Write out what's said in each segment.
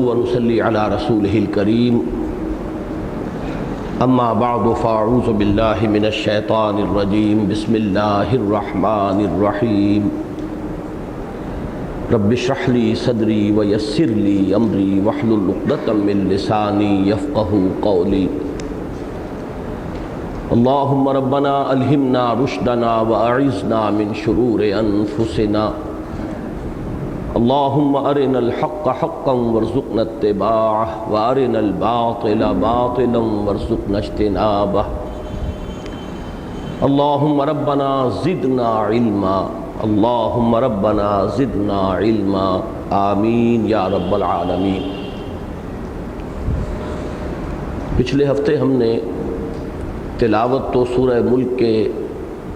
ونصلي على رسوله الكريم اما بعد فاعوذ بالله من الشيطان الرجيم بسم الله الرحمن الرحيم رب اشرح لي صدري ويسر لي امري واحلل عقدة من لساني يفقهوا قولي اللهم ربنا الهمنا رشدنا واعذنا من شرور انفسنا اللهم ارنا الحق حقا وارزقنا اتباعه وارنا الباطل باطلا وارزقنا اجتنابه اللهم ربنا زدنا علما اللهم ربنا زدنا علما آمین یا رب العالمین۔ پچھلے ہفتے ہم نے تلاوت تو سورہ ملک کے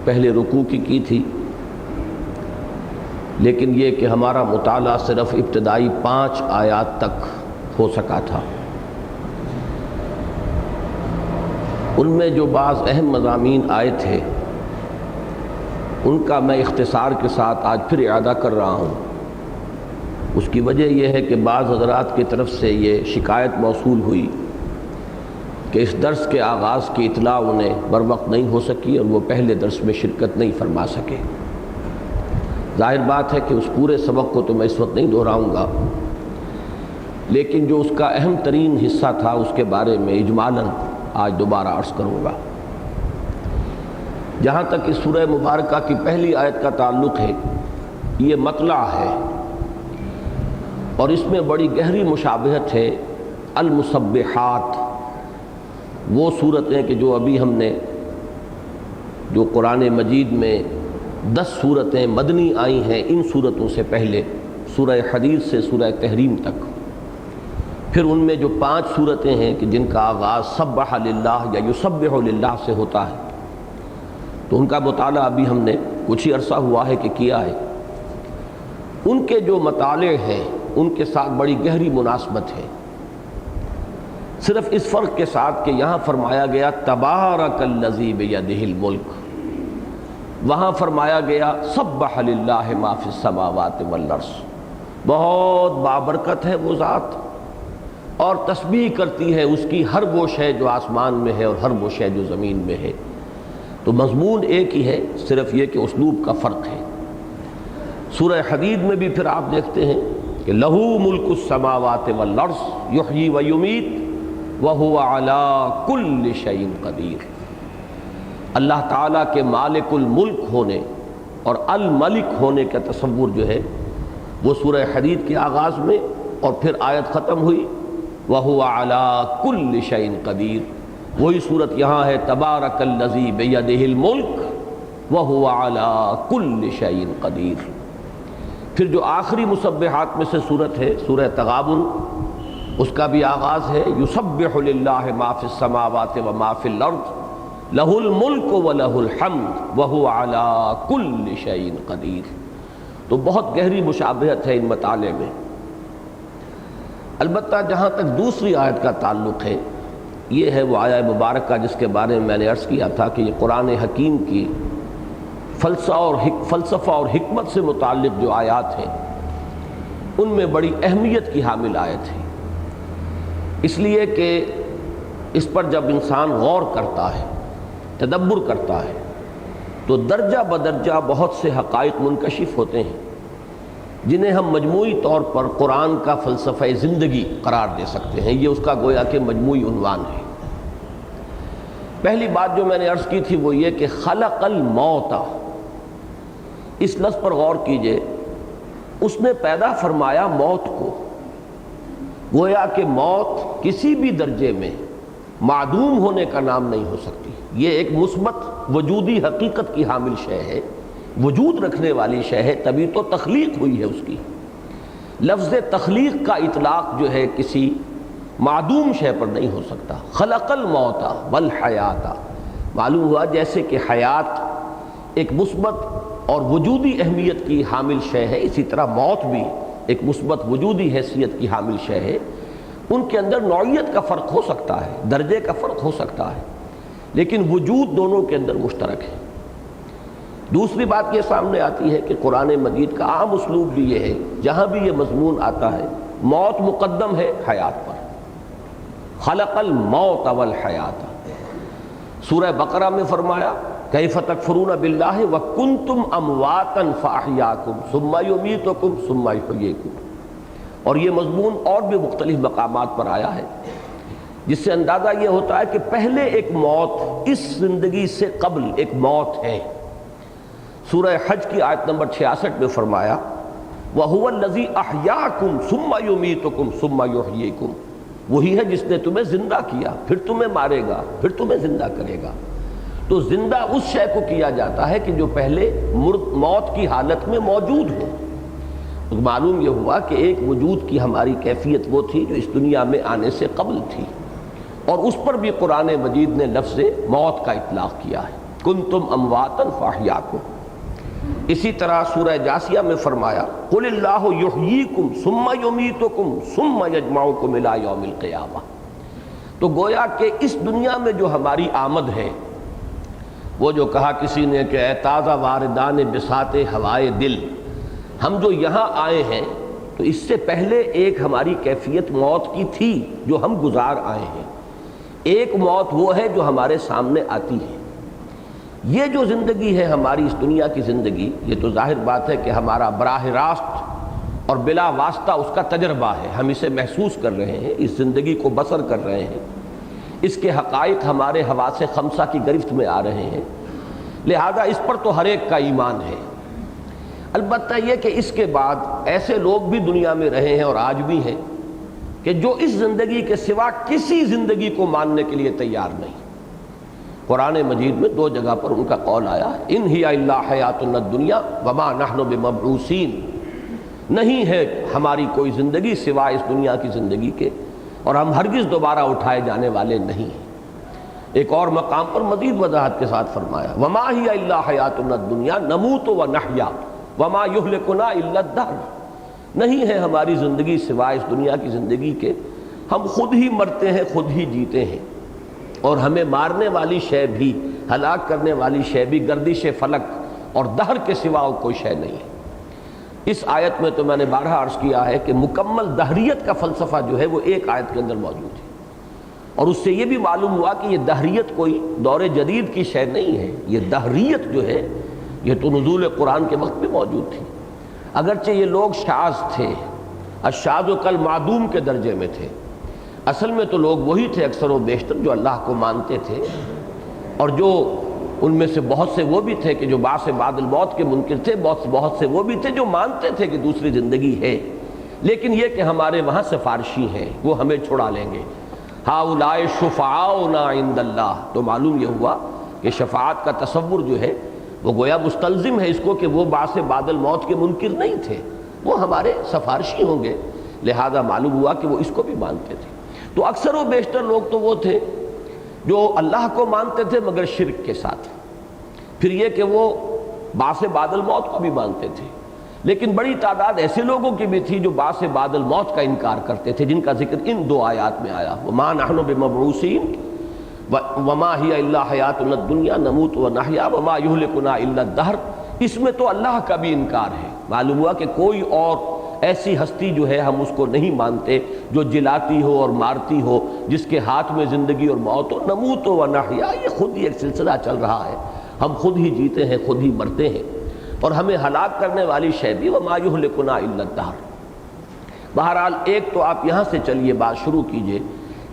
پہلے رکوع کی تھی، لیکن یہ کہ ہمارا مطالعہ صرف ابتدائی 5 آیات تک ہو سکا تھا۔ ان میں جو بعض اہم مضامین آئے تھے ان کا میں اختصار کے ساتھ آج پھر اعادہ کر رہا ہوں۔ اس کی وجہ یہ ہے کہ بعض حضرات کی طرف سے یہ شکایت موصول ہوئی کہ اس درس کے آغاز کی اطلاع انہیں بروقت نہیں ہو سکی اور وہ پہلے درس میں شرکت نہیں فرما سکے۔ ظاہر بات ہے کہ اس پورے سبق کو تو میں اس وقت نہیں دہراؤں گا، لیکن جو اس کا اہم ترین حصہ تھا اس کے بارے میں اجمالاً آج دوبارہ عرض کروں گا۔ جہاں تک اس سورہ مبارکہ کی پہلی آیت کا تعلق ہے، یہ مطلع ہے اور اس میں بڑی گہری مشابہت ہے المسبحات، وہ صورتیں کہ جو ابھی ہم نے جو قرآن مجید میں 10 صورتیں مدنی آئی ہیں، ان صورتوں سے پہلے سورہ حدید سے سورہ تحریم تک، پھر ان میں جو 5 صورتیں ہیں کہ جن کا آغاز سبح للہ یا یسبح للہ سے ہوتا ہے، تو ان کا مطالعہ ابھی ہم نے کچھ ہی عرصہ ہوا ہے کہ کیا ہے۔ ان کے جو مطالع ہیں ان کے ساتھ بڑی گہری مناسبت ہے، صرف اس فرق کے ساتھ کہ یہاں فرمایا گیا تبارک الذی بیدہ الملک، وہاں فرمایا گیا سبح للہ ما فی السماوات والارض، بہت بابرکت ہے وہ ذات اور تسبیح کرتی ہے اس کی ہر وہ شے جو آسمان میں ہے اور ہر وہ شے جو زمین میں ہے۔ تو مضمون ایک ہی ہے، صرف یہ کہ اسلوب کا فرق ہے۔ سورہ حدید میں بھی پھر آپ دیکھتے ہیں کہ لہو ملک السماوات والارض یحیی و یمیت وہو علی کل شیء قدیر، اللہ تعالیٰ کے مالک الملک ہونے اور الملک ہونے کا تصور جو ہے وہ سورہ حدید کے آغاز میں، اور پھر آیت ختم ہوئی وَهُوَ عَلَىٰ كُلِّ شَيْءٍ قَدِيرٌ، وہی صورت یہاں ہے تبارک الذی بیدہ الملک وَهُوَ عَلَىٰ كُلِّ شَيْءٍ قَدِيرٌ۔ پھر جو آخری مسبحات میں سے صورت ہے سورہ تغابن، اس کا بھی آغاز ہے یسبح للہ ما فی السماوات وما فی الارض لہ الملک ولہ الحمد وہو علی کل شیء قدیر۔ تو بہت گہری مشابہت ہے ان مطالعے میں۔ البتہ جہاں تک دوسری آیت کا تعلق ہے، یہ ہے وہ آیہ مبارکہ جس کے بارے میں نے عرض کیا تھا کہ یہ قرآن حکیم کی فلسفہ اور حکمت سے متعلق جو آیات ہیں ان میں بڑی اہمیت کی حامل آیت ہے، اس لیے کہ اس پر جب انسان غور کرتا ہے، تدبر کرتا ہے، تو درجہ بدرجہ بہت سے حقائق منکشف ہوتے ہیں جنہیں ہم مجموعی طور پر قرآن کا فلسفہ زندگی قرار دے سکتے ہیں۔ یہ اس کا گویا کہ مجموعی عنوان ہے۔ پہلی بات جو میں نے عرض کی تھی وہ یہ کہ خلق الموت، اس لفظ پر غور کیجئے، اس نے پیدا فرمایا موت کو، گویا کہ موت کسی بھی درجے میں معدوم ہونے کا نام نہیں ہو سکتی، یہ ایک مثبت وجودی حقیقت کی حامل شے ہے، وجود رکھنے والی شے ہے، تبھی تو تخلیق ہوئی ہے اس کی۔ لفظ تخلیق کا اطلاق جو ہے کسی معدوم شے پر نہیں ہو سکتا۔ خلق الموت والحیات، معلوم ہوا جیسے کہ حیات ایک مثبت اور وجودی اہمیت کی حامل شے ہے، اسی طرح موت بھی ایک مثبت وجودی حیثیت کی حامل شے ہے۔ ان کے اندر نوعیت کا فرق ہو سکتا ہے، درجے کا فرق ہو سکتا ہے، لیکن وجود دونوں کے اندر مشترک ہے۔ دوسری بات یہ سامنے آتی ہے کہ قرآن مجید کا عام اسلوب بھی یہ ہے، جہاں بھی یہ مضمون آتا ہے موت مقدم ہے حیات پر، خلق الموت والحیات۔ سورہ بقرہ میں فرمایا کیف تکفرون باللہ وکنتم امواتا فاحیاکم ثم یمیتکم ثم یحییکم، اور یہ مضمون اور بھی مختلف مقامات پر آیا ہے، جس سے اندازہ یہ ہوتا ہے کہ پہلے ایک موت اس زندگی سے قبل ایک موت ہے۔ سورہ حج کی آیت نمبر 66 میں فرمایا وَهُوَ الَّذِي أَحْيَاكُمْ ثُمَّ يُمِيتُكُمْ ثُمَّ يُحْيِيكُمْ، وہی ہے جس نے تمہیں زندہ کیا پھر تمہیں مارے گا پھر تمہیں زندہ کرے گا۔ تو زندہ اس شے کو کیا جاتا ہے کہ جو پہلے موت کی حالت میں موجود ہو۔ تو معلوم یہ ہوا کہ ایک وجود کی ہماری کیفیت وہ تھی جو اس دنیا میں آنے سے قبل تھی، اور اس پر بھی قرآن مجید نے لفظ موت کا اطلاق کیا ہے، کنتم امواتا فاحیاکم۔ اسی طرح سورہ جاسیہ میں فرمایا قل اللہ یحییکم ثم یمیتکم ثم یجمعکم الی یوم القیامہ۔ تو گویا کہ اس دنیا میں جو ہماری آمد ہے، وہ جو کہا کسی نے کہ اے تازہ واردان بساط ہوائے دل، ہم جو یہاں آئے ہیں تو اس سے پہلے ایک ہماری کیفیت موت کی تھی جو ہم گزار آئے ہیں، ایک موت وہ ہے جو ہمارے سامنے آتی ہے۔ یہ جو زندگی ہے ہماری اس دنیا کی زندگی، یہ تو ظاہر بات ہے کہ ہمارا براہ راست اور بلا واسطہ اس کا تجربہ ہے، ہم اسے محسوس کر رہے ہیں، اس زندگی کو بسر کر رہے ہیں، اس کے حقائق ہمارے حواس خمسہ کی گرفت میں آ رہے ہیں، لہذا اس پر تو ہر ایک کا ایمان ہے۔ البتہ یہ کہ اس کے بعد ایسے لوگ بھی دنیا میں رہے ہیں اور آج بھی ہیں کہ جو اس زندگی کے سوا کسی زندگی کو ماننے کے لیے تیار نہیں۔ قرآن مجید میں دو جگہ پر ان کا قول آیا ہے ان ہی الا حیاتنا الدنیا وما نحن بمبعوثین، نہیں ہے ہماری کوئی زندگی سوائے اس دنیا کی زندگی کے، اور ہم ہرگز دوبارہ اٹھائے جانے والے نہیں ہیں۔ ایک اور مقام پر مزید وضاحت کے ساتھ فرمایا وما ہی الا حیاتنا الدنیا نموت ونحیا وما یہلکنا الا الدہر، نہیں ہے ہماری زندگی سوائے اس دنیا کی زندگی کے، ہم خود ہی مرتے ہیں خود ہی جیتے ہیں، اور ہمیں مارنے والی شے بھی، ہلاک کرنے والی شے بھی گردش فلک اور دہر کے سوا کوئی شے نہیں ہے۔ اس آیت میں تو میں نے بارہا عرض کیا ہے کہ مکمل دہریت کا فلسفہ جو ہے وہ ایک آیت کے اندر موجود ہے، اور اس سے یہ بھی معلوم ہوا کہ یہ دہریت کوئی دور جدید کی شے نہیں ہے، یہ دہریت جو ہے یہ تو نزول قرآن کے وقت بھی موجود تھی، اگرچہ یہ لوگ شاذ تھے، الشاذ کالمعدوم کے درجے میں تھے، اصل میں تو لوگ وہی تھے اکثر و بیشتر جو اللہ کو مانتے تھے، اور جو ان میں سے بہت سے وہ بھی تھے کہ جو بعث بعد الموت کے منکر تھے، بہت سے وہ بھی تھے جو مانتے تھے کہ دوسری زندگی ہے، لیکن یہ کہ ہمارے وہاں سفارشی ہیں، وہ ہمیں چھڑا لیں گے، ہؤلاء شفعاؤنا عند اللہ۔ تو معلوم یہ ہوا کہ شفاعت کا تصور جو ہے وہ گویا مستلزم ہے اس کو کہ وہ بعث بعد الموت کے منکر نہیں تھے، وہ ہمارے سفارشی ہوں گے، لہذا معلوم ہوا کہ وہ اس کو بھی مانتے تھے۔ تو اکثر و بیشتر لوگ تو وہ تھے جو اللہ کو مانتے تھے مگر شرک کے ساتھ، پھر یہ کہ وہ بعث بعد الموت کو بھی مانتے تھے، لیکن بڑی تعداد ایسے لوگوں کی بھی تھی جو بعث بعد الموت کا انکار کرتے تھے، جن کا ذکر ان دو آیات میں آیا وما نحن بمبعوثین وما ہی الا حیاتنا الدنیا نموت ونحیا وما یہلکنا الا الدہر۔ اس میں تو اللہ کا بھی انکار ہے، معلوم ہوا کہ کوئی اور ایسی ہستی جو ہے ہم اس کو نہیں مانتے جو جلاتی ہو اور مارتی ہو، جس کے ہاتھ میں زندگی اور موت ہو، نموت ونحیا، یہ خود ہی ایک سلسلہ چل رہا ہے، ہم خود ہی جیتے ہیں خود ہی مرتے ہیں، اور ہمیں ہلاک کرنے والی شے بھی وما یہلکنا الا الدہر۔ بہرحال ایک تو آپ یہاں سے چلیے بات شروع کیجئے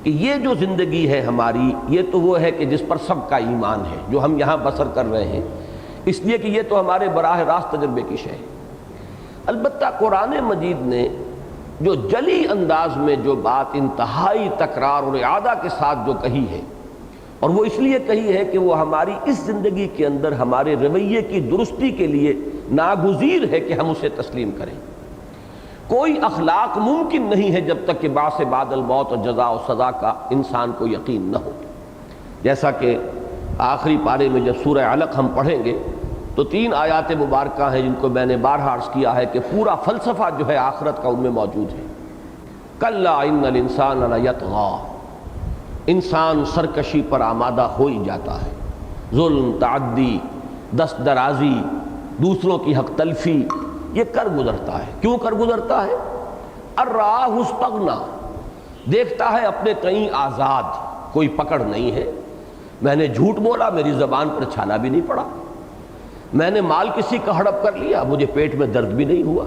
کہ یہ جو زندگی ہے ہماری، یہ تو وہ ہے کہ جس پر سب کا ایمان ہے، جو ہم یہاں بسر کر رہے ہیں، اس لیے کہ یہ تو ہمارے براہ راست تجربے کی شے ہے۔ البتہ قرآن مجید نے جو جلی انداز میں جو بات انتہائی تکرار اور اعادہ کے ساتھ جو کہی ہے، اور وہ اس لیے کہی ہے کہ وہ ہماری اس زندگی کے اندر ہمارے رویے کی درستی کے لیے ناگزیر ہے کہ ہم اسے تسلیم کریں۔ کوئی اخلاق ممکن نہیں ہے جب تک کہ بعث بعد الموت اور جزا و سزا کا انسان کو یقین نہ ہو، جیسا کہ آخری پارے میں جب سورہ علق ہم پڑھیں گے تو 3 آیات مبارکہ ہیں جن کو میں نے بارہا عرض کیا ہے کہ پورا فلسفہ جو ہے آخرت کا ان میں موجود ہے۔ کلا ان الانسان لیطغی، انسان سرکشی پر آمادہ ہو ہی جاتا ہے، ظلم، تعدی، دست درازی، دوسروں کی حق تلفی، یہ کر گزرتا ہے۔ کیوں کر گزرتا ہے؟ الراہ استغنا، دیکھتا ہے اپنے کہیں آزاد، کوئی پکڑ نہیں ہے، میں نے جھوٹ بولا میری زبان پر چھالا بھی نہیں پڑا، میں نے مال کسی کا ہڑپ کر لیا مجھے پیٹ میں درد بھی نہیں ہوا۔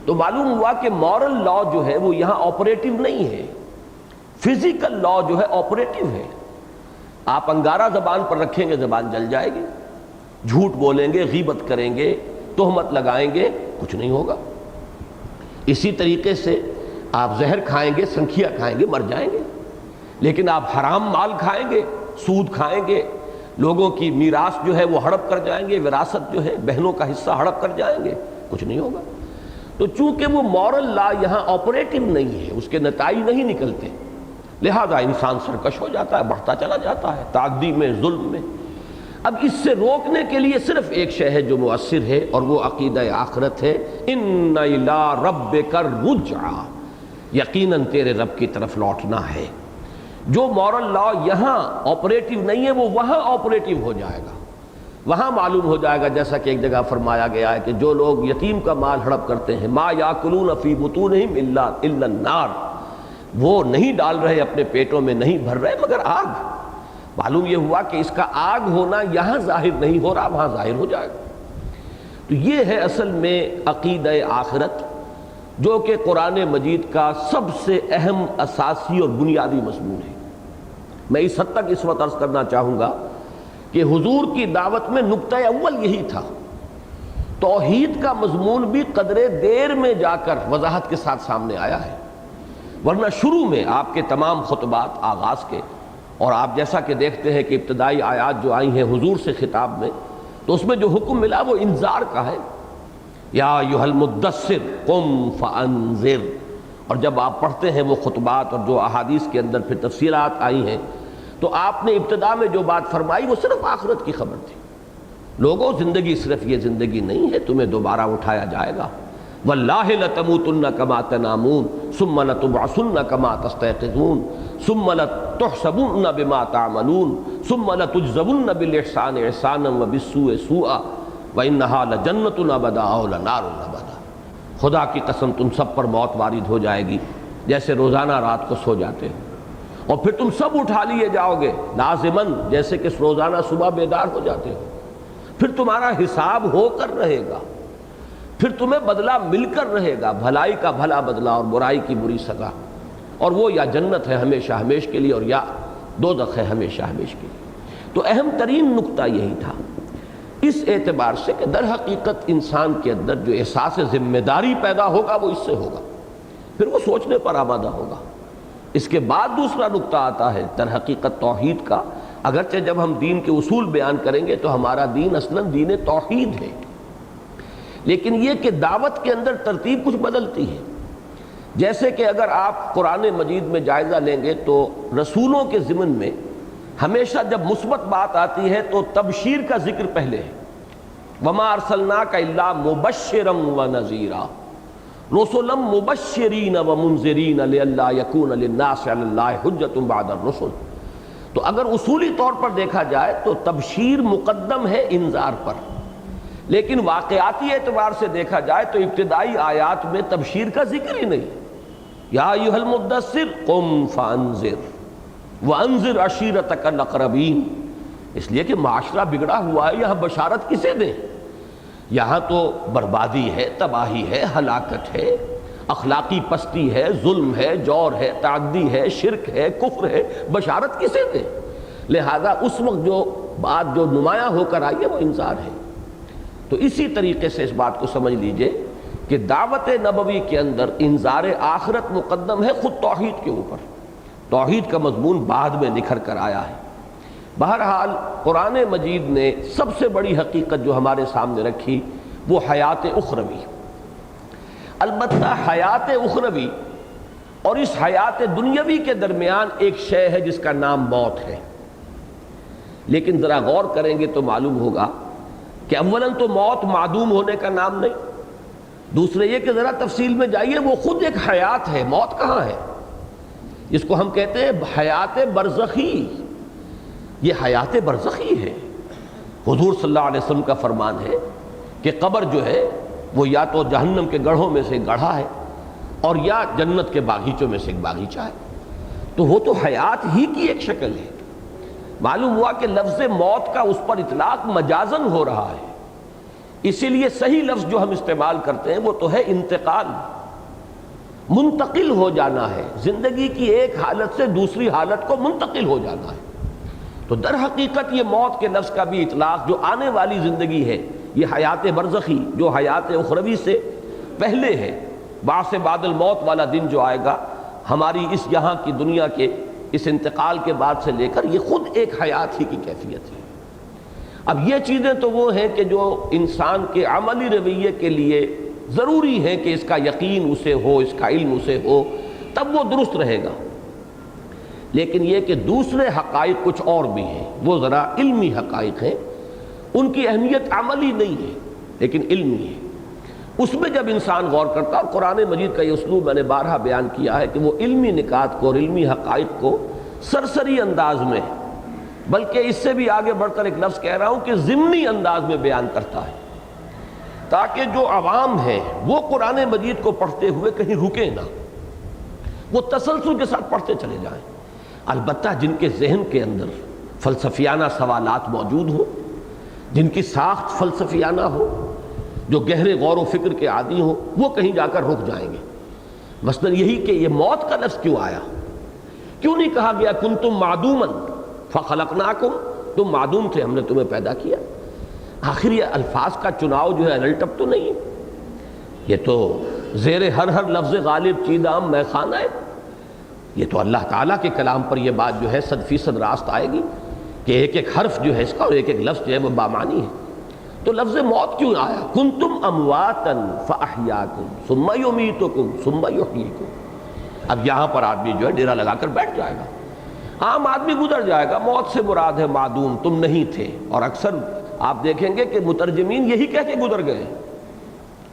تو معلوم ہوا کہ مورل لا جو ہے وہ یہاں آپریٹو نہیں ہے، فزیکل لا جو ہے آپریٹو ہے۔ آپ انگارہ زبان پر رکھیں گے زبان جل جائے گی، جھوٹ بولیں گے، غیبت کریں گے، تہمت لگائیں گے، کچھ نہیں ہوگا۔ اسی طریقے سے آپ زہر کھائیں گے، سنکھیا کھائیں گے، مر جائیں گے، لیکن آپ حرام مال کھائیں گے، سود کھائیں گے، لوگوں کی میراث جو ہے وہ ہڑپ کر جائیں گے، وراثت جو ہے بہنوں کا حصہ ہڑپ کر جائیں گے، کچھ نہیں ہوگا۔ تو چونکہ وہ مورل لا یہاں آپریٹو نہیں ہے، اس کے نتائج نہیں نکلتے، لہذا انسان سرکش ہو جاتا ہے، بڑھتا چلا جاتا ہے تعدی میں، ظلم میں۔ اب اس سے روکنے کے لیے صرف ایک شے ہے جو مؤثر ہے، اور وہ عقیدہ آخرت ہے۔ ان الی ربک الرجع، یقیناً تیرے رب کی طرف لوٹنا ہے۔ جو مورل لا یہاں آپریٹو نہیں ہے وہ وہاں آپریٹو ہو جائے گا، وہاں معلوم ہو جائے گا، جیسا کہ ایک جگہ فرمایا گیا ہے کہ جو لوگ یتیم کا مال ہڑپ کرتے ہیں، ما یاکلون فی بطونہم الا النار، وہ نہیں ڈال رہے اپنے پیٹوں میں، نہیں بھر رہے مگر آگ۔ معلوم یہ ہوا کہ اس کا آگ ہونا یہاں ظاہر نہیں ہو رہا، وہاں ظاہر ہو جائے گا۔ تو یہ ہے اصل میں عقیدہ آخرت، جو کہ قرآن مجید کا سب سے اہم، اساسی اور بنیادی مضمون ہے۔ میں اس حد تک اس وقت عرض کرنا چاہوں گا کہ حضور کی دعوت میں نقطہ اول یہی تھا، توحید کا مضمون بھی قدرے دیر میں جا کر وضاحت کے ساتھ سامنے آیا ہے، ورنہ شروع میں آپ کے تمام خطبات آغاز کے، اور آپ جیسا کہ دیکھتے ہیں کہ ابتدائی آیات جو آئی ہیں حضور سے خطاب میں، تو اس میں جو حکم ملا وہ انذار کا ہے، یا ایھا المدثر قم فانذر۔ اور جب آپ پڑھتے ہیں وہ خطبات اور جو احادیث کے اندر پھر تفصیلات آئی ہیں، تو آپ نے ابتدا میں جو بات فرمائی وہ صرف آخرت کی خبر تھی۔ لوگوں، زندگی صرف یہ زندگی نہیں ہے، تمہیں دوبارہ اٹھایا جائے گا۔ واللہ لتموتن کما تنامون ثم لتبعثن کما تستيقظون ثم لتحسبن بما تعملون ثم لتجزون بالاحسان احسانا وبالسوء سوءا وانها لجنۃ ابدا او لنار ابدا۔ خدا کی قسم تم سب پر موت وارد ہو جائے گی جیسے روزانہ رات کو سو جاتے ہو، اور پھر تم سب اٹھا لیے جاؤ گے لازماً، جیسے کہ روزانہ صبح بیدار ہو جاتے ہو۔ پھر تمہارا حساب ہو کر رہے گا، پھر تمہیں بدلہ مل کر رہے گا، بھلائی کا بھلا بدلہ اور برائی کی بری سزا، اور وہ یا جنت ہے ہمیشہ ہمیش کے لیے، اور یا دوزخ ہے ہمیشہ ہمیش کے لیے۔ تو اہم ترین نقطہ یہی تھا، اس اعتبار سے کہ در حقیقت انسان کے اندر جو احساس ذمہ داری پیدا ہوگا وہ اس سے ہوگا، پھر وہ سوچنے پر آمادہ ہوگا۔ اس کے بعد دوسرا نقطہ آتا ہے در حقیقت توحید کا، اگرچہ جب ہم دین کے اصول بیان کریں گے تو ہمارا دین اصلاً دین توحید ہے، لیکن یہ کہ دعوت کے اندر ترتیب کچھ بدلتی ہے۔ جیسے کہ اگر آپ قرآن مجید میں جائزہ لیں گے تو رسولوں کے ضمن میں ہمیشہ جب مثبت بات آتی ہے تو تبشیر کا ذکر پہلے ہے، وما ارسلناک الا مبشرا ونذیرا، رسلا مبشرین ومنذرین لئلا یکون للناس علی اللہ حجۃ بعد الرسل۔ تو اگر اصولی طور پر دیکھا جائے تو تبشیر مقدم ہے انذار پر، لیکن واقعاتی اعتبار سے دیکھا جائے تو ابتدائی آیات میں تبشیر کا ذکر ہی نہیں۔ یا ایھا المدثر قم فانذر وانذر عشیرتک الاقربین، اس لیے کہ معاشرہ بگڑا ہوا ہے، یہاں بشارت کسے دیں؟ یہاں تو بربادی ہے، تباہی ہے، ہلاکت ہے، اخلاقی پستی ہے، ظلم ہے، جور ہے، تعدی ہے، شرک ہے، کفر ہے، بشارت کسے دیں؟ لہذا اس وقت جو بات جو نمایاں ہو کر آئی ہے وہ انذار ہے۔ تو اسی طریقے سے اس بات کو سمجھ لیجئے کہ دعوت نبوی کے اندر انذار آخرت مقدم ہے خود توحید کے اوپر، توحید کا مضمون بعد میں نکھر کر آیا ہے۔ بہرحال قرآن مجید نے سب سے بڑی حقیقت جو ہمارے سامنے رکھی وہ حیات اخروی۔ البتہ حیات اخروی اور اس حیات دنیاوی کے درمیان ایک شے ہے جس کا نام موت ہے، لیکن ذرا غور کریں گے تو معلوم ہوگا کہ اولاً تو موت معدوم ہونے کا نام نہیں، دوسرے یہ کہ ذرا تفصیل میں جائیے وہ خود ایک حیات ہے۔ موت کہاں ہے؟ جس کو ہم کہتے ہیں حیات برزخی، یہ حیات برزخی ہے۔ حضور صلی اللہ علیہ وسلم کا فرمان ہے کہ قبر جو ہے وہ یا تو جہنم کے گڑھوں میں سے گڑھا ہے، اور یا جنت کے باغیچوں میں سے ایک باغیچہ ہے، تو وہ تو حیات ہی کی ایک شکل ہے۔ معلوم ہوا کہ لفظ موت کا اس پر اطلاق مجازن ہو رہا ہے، اسی لیے صحیح لفظ جو ہم استعمال کرتے ہیں وہ تو ہے انتقال، منتقل ہو جانا ہے، زندگی کی ایک حالت سے دوسری حالت کو منتقل ہو جانا ہے۔ تو در حقیقت یہ موت کے لفظ کا بھی اطلاق جو آنے والی زندگی ہے، یہ حیات برزخی جو حیات اخروی سے پہلے ہے، بعث بعد الموت والا دن جو آئے گا، ہماری اس یہاں کی دنیا کے اس انتقال کے بعد سے لے کر یہ خود ایک حیات ہی کی کیفیت ہے۔ اب یہ چیزیں تو وہ ہیں کہ جو انسان کے عملی رویے کے لیے ضروری ہے کہ اس کا یقین اسے ہو، اس کا علم اسے ہو، تب وہ درست رہے گا۔ لیکن یہ کہ دوسرے حقائق کچھ اور بھی ہیں، وہ ذرا علمی حقائق ہیں، ان کی اہمیت عملی نہیں ہے لیکن علمی ہے۔ اس میں جب انسان غور کرتا، اور قرآن مجید کا یہ اسلوب میں نے بارہا بیان کیا ہے کہ وہ علمی نکات کو اور علمی حقائق کو سرسری انداز میں، بلکہ اس سے بھی آگے بڑھ کر ایک لفظ کہہ رہا ہوں کہ ضمنی انداز میں بیان کرتا ہے، تاکہ جو عوام ہیں وہ قرآن مجید کو پڑھتے ہوئے کہیں رکے نہ، وہ تسلسل کے ساتھ پڑھتے چلے جائیں۔ البتہ جن کے ذہن کے اندر فلسفیانہ سوالات موجود ہوں، جن کی ساخت فلسفیانہ ہو، جو گہرے غور و فکر کے عادی ہوں، وہ کہیں جا کر رک جائیں گے۔ مثلا یہی کہ یہ موت کا لفظ کیوں آیا؟ کیوں نہیں کہا گیا کنتم معدوما فخلقناکم، تم معدوم تھے ہم نے تمہیں پیدا کیا؟ آخر یہ الفاظ کا چناؤ جو ہے الٹپ تو نہیں ہے، یہ تو زیر ہر لفظ غالب چیدام میں خانہ ہے۔ یہ تو اللہ تعالیٰ کے کلام پر یہ بات جو ہے 100% راست آئے گی کہ ایک ایک حرف جو ہے اس کا اور ایک ایک لفظ جو ہے وہ بامانی ہے۔ تو لفظ موت کیوں آیا؟ کنتم امواتا فاحیاکم ثم یمیتکم ثم یحییکم۔ اب یہاں پر آدمی جو ہے ڈیرا لگا کر بیٹھ جائے گا، عام آدمی گزر جائے گا، موت سے مراد ہے معدوم، تم نہیں تھے۔ اور اکثر آپ دیکھیں گے کہ مترجمین یہی کہہ کے گزر گئے،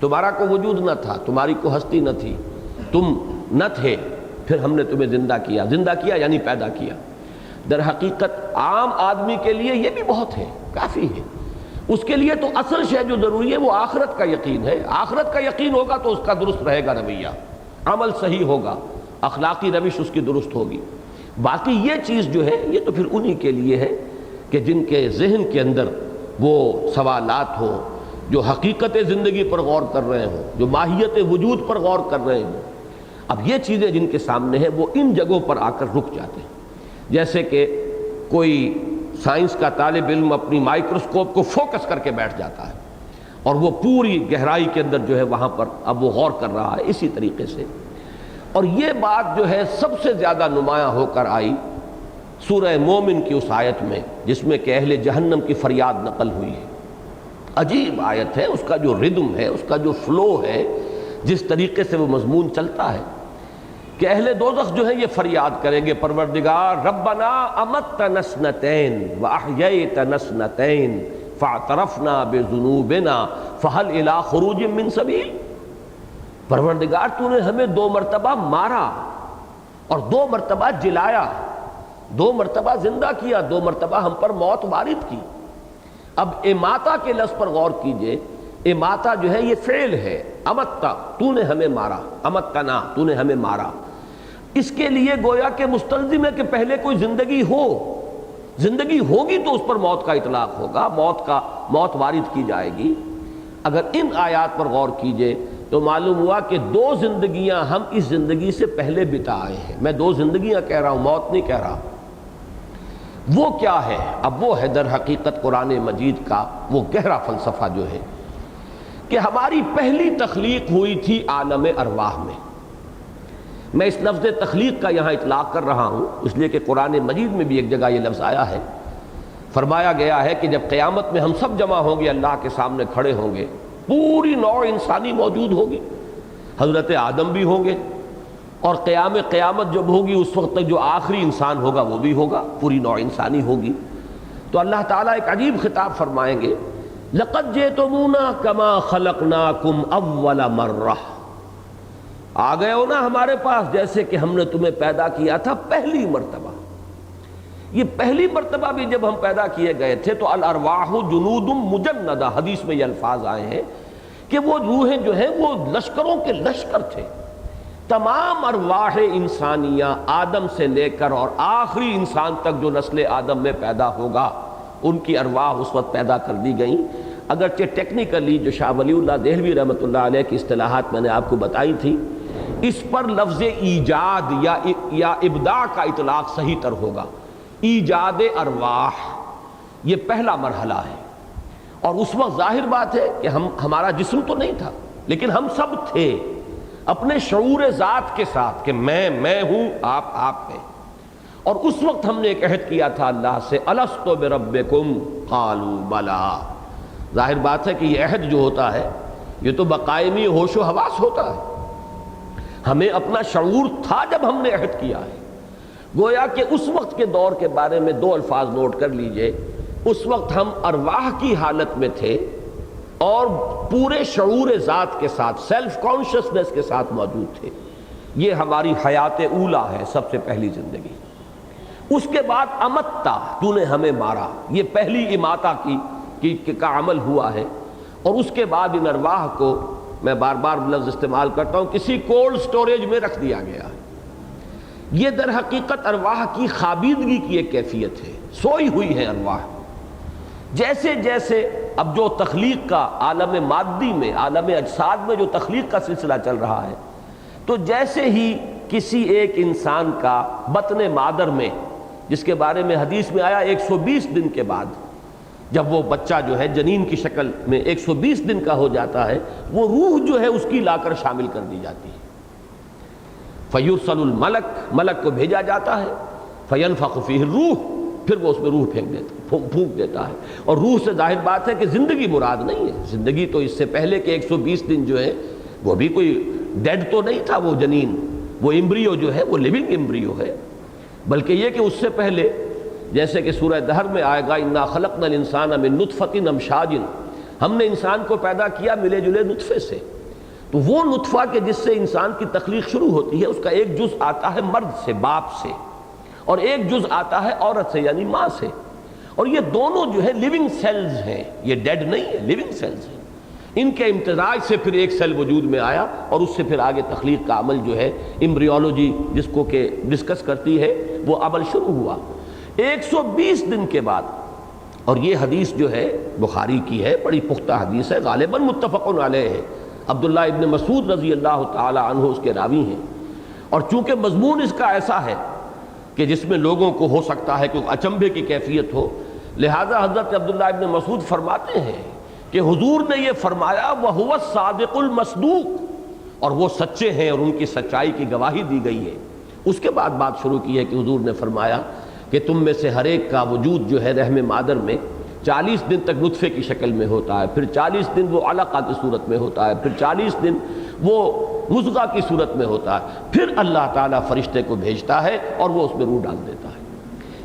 تمہارا کوئی وجود نہ تھا، تمہاری کوئی ہستی نہ تھی، تم نہ تھے، پھر ہم نے تمہیں زندہ کیا۔ زندہ کیا یعنی پیدا کیا۔ در حقیقت عام آدمی کے لیے یہ بھی بہت ہے، کافی ہے۔ اس کے لیے تو اصل شے جو ضروری ہے وہ آخرت کا یقین ہے۔ آخرت کا یقین ہوگا تو اس کا درست رہے گا رویہ، عمل صحیح ہوگا، اخلاقی روش اس کی درست ہوگی۔ باقی یہ چیز جو ہے یہ تو پھر انہی کے لیے ہے کہ جن کے ذہن کے اندر وہ سوالات ہوں، جو حقیقت زندگی پر غور کر رہے ہوں، جو ماہیت وجود پر غور کر رہے ہوں۔ اب یہ چیزیں جن کے سامنے ہیں وہ ان جگہوں پر آ کر رک جاتے ہیں۔ جیسے کہ کوئی سائنس کا طالب علم اپنی مائکروسکوپ کو فوکس کر کے بیٹھ جاتا ہے اور وہ پوری گہرائی کے اندر جو ہے وہاں پر اب وہ غور کر رہا ہے، اسی طریقے سے۔ اور یہ بات جو ہے سب سے زیادہ نمایاں ہو کر آئی سورہ مومن کی اس آیت میں، جس میں کہ اہل جہنم کی فریاد نقل ہوئی ہے۔ عجیب آیت ہے، اس کا جو ردم ہے، اس کا جو فلو ہے، جس طریقے سے وہ مضمون چلتا ہے کہ اہل دوزخ جو ہیں یہ فریاد کریں گے، پروردگار ربنا امتنا اثنتین واحییتنا اثنتین فاعترفنا بذنوبنا فہل الی خروج من سبیل۔ پروردگار تو نے ہمیں 2 مرتبہ مارا اور 2 مرتبہ جلایا، 2 مرتبہ زندہ کیا، 2 مرتبہ ہم پر موت وارد کی۔ اب اماتا کے لفظ پر غور کیجئے، اماتا جو ہے یہ فعل ہے، امتا تو نے ہمیں مارا، امتنا تو نے ہمیں مارا۔ اس کے لیے گویا کہ مستلزم ہے کہ پہلے کوئی زندگی ہو، زندگی ہوگی تو اس پر موت کا اطلاق ہوگا، موت وارد کی جائے گی۔ اگر ان آیات پر غور کیجئے تو معلوم ہوا کہ 2 زندگیاں ہم اس زندگی سے پہلے بتا آئے ہیں۔ میں 2 زندگیاں کہہ رہا ہوں، موت نہیں کہہ رہا۔ وہ کیا ہے؟ اب وہ ہے در حقیقت قرآن مجید کا وہ گہرا فلسفہ جو ہے کہ ہماری پہلی تخلیق ہوئی تھی عالم ارواح میں۔ میں اس لفظ تخلیق کا یہاں اطلاق کر رہا ہوں اس لیے کہ قرآن مجید میں بھی ایک جگہ یہ لفظ آیا ہے، فرمایا گیا ہے کہ جب قیامت میں ہم سب جمع ہوں گے، اللہ کے سامنے کھڑے ہوں گے، پوری نوع انسانی موجود ہوگی، حضرت آدم بھی ہوں گے، اور قیامت جب ہوگی اس وقت تک جو آخری انسان ہوگا وہ بھی ہوگا، پوری نوع انسانی ہوگی۔ تو اللہ تعالیٰ ایک عجیب خطاب فرمائیں گے، لَقَدْ جِئْتُمُونَا كَمَا خَلَقْنَاكُمْ أَوَّلَ مَرَّةٍ، آ گئے ہو نا ہمارے پاس جیسے کہ ہم نے تمہیں پیدا کیا تھا پہلی مرتبہ۔ یہ پہلی مرتبہ بھی جب ہم پیدا کیے گئے تھے تو الارواح جنود مجندہ، حدیث میں یہ الفاظ آئے ہیں کہ وہ روحیں جو ہیں وہ لشکروں کے لشکر تھے، تمام ارواح انسانیہ آدم سے لے کر اور آخری انسان تک جو نسل آدم میں پیدا ہوگا ان کی ارواح اس وقت پیدا کر دی گئیں. اگرچہ ٹیکنیکلی جو شاہ ولی اللہ دہلوی رحمۃ اللہ علیہ کی اصطلاحات میں نے آپ کو بتائی تھی، اس پر لفظ ایجاد یا ابداع کا اطلاق صحیح تر ہوگا. ایجاد ارواح یہ پہلا مرحلہ ہے، اور اس وقت ظاہر بات ہے کہ ہمارا جسم تو نہیں تھا، لیکن ہم سب تھے اپنے شعور ذات کے ساتھ کہ میں ہوں، آپ ہیں. اور اس وقت ہم نے ایک عہد کیا تھا اللہ سے، الست بربکم قالوا بلا. ظاہر بات ہے کہ یہ عہد جو ہوتا ہے یہ تو بقائمی ہوش و حواس ہوتا ہے. ہمیں اپنا شعور تھا جب ہم نے عہد کیا ہے. گویا کہ اس وقت کے دور کے بارے میں دو الفاظ نوٹ کر لیجئے. اس وقت ہم ارواح کی حالت میں تھے اور پورے شعور ذات کے ساتھ، سیلف کانشسنس کے ساتھ موجود تھے. یہ ہماری حیات اولا ہے، سب سے پہلی زندگی. اس کے بعد امتا، تو نے ہمیں مارا، یہ پہلی اماتہ کا عمل ہوا ہے. اور اس کے بعد ان ارواح کو، میں بار بار لفظ استعمال کرتا ہوں، کسی کولڈ سٹوریج میں رکھ دیا گیا. یہ در حقیقت ارواح کی خابیدگی کی ایک کیفیت ہے، سوئی ہوئی ہے ارواح. جیسے جیسے اب جو تخلیق کا عالم مادی میں، عالم اجساد میں جو تخلیق کا سلسلہ چل رہا ہے، تو جیسے ہی کسی ایک انسان کا بطن مادر میں، جس کے بارے میں حدیث میں آیا 120 دن کے بعد جب وہ بچہ جو ہے جنین کی شکل میں 120 دن کا ہو جاتا ہے، وہ روح جو ہے اس کی لا کر شامل کر دی جاتی ہے. فیرسل الملک، ملک کو بھیجا جاتا ہے. فینفخ فیہ الروح، پھر وہ اس میں روح پھونک دیتا ہے. اور روح سے ظاہر بات ہے کہ زندگی مراد نہیں ہے. زندگی تو اس سے پہلے کہ 120 دن جو ہے وہ بھی کوئی ڈیڈ تو نہیں تھا. وہ جنین، وہ امبریو جو ہے وہ لیونگ امبریو ہے. بلکہ یہ کہ اس سے پہلے، جیسے کہ سورہ دہر میں آئے گا، انا خلقنا الانسان من نطفۃ امشاج، ہم نے انسان کو پیدا کیا ملے جلے نطفے سے. تو وہ نطفہ کہ جس سے انسان کی تخلیق شروع ہوتی ہے، اس کا ایک جز آتا ہے مرد سے، باپ سے، اور ایک جز آتا ہے عورت سے یعنی ماں سے. اور یہ دونوں جو ہے لیونگ سیلز ہیں، یہ ڈیڈ نہیں ہے، لیونگ سیلز ہیں. ان کے امتزاج سے پھر ایک سیل وجود میں آیا، اور اس سے پھر آگے تخلیق کا عمل جو ہے امبریولوجی جس کو کہ ڈسکس کرتی ہے، وہ عمل شروع ہوا. 120 دن کے بعد، اور یہ حدیث جو ہے بخاری کی ہے، بڑی پختہ حدیث ہے، غالباً متفق علیہ ہے. عبداللہ ابن مسعود رضی اللہ تعالی عنہ اس کے راوی ہیں. اور چونکہ مضمون اس کا ایسا ہے کہ جس میں لوگوں کو ہو سکتا ہے کہ اچنبھے کی کیفیت ہو، لہذا حضرت عبداللہ ابن مسعود فرماتے ہیں کہ حضور نے یہ فرمایا وَهُوَ الصَّادِقُ الْمَصْدُوقُ، اور وہ سچے ہیں اور ان کی سچائی کی گواہی دی گئی ہے. اس کے بعد بات شروع کی ہے کہ حضور نے فرمایا کہ تم میں سے ہر ایک کا وجود جو ہے رحم مادر میں 40 دن تک نطفے کی شکل میں ہوتا ہے، پھر 40 دن وہ علقہ کی صورت میں ہوتا ہے، پھر 40 دن وہ مضغہ کی صورت میں ہوتا ہے، پھر اللہ تعالیٰ فرشتے کو بھیجتا ہے اور وہ اس میں روح ڈال دیتا ہے.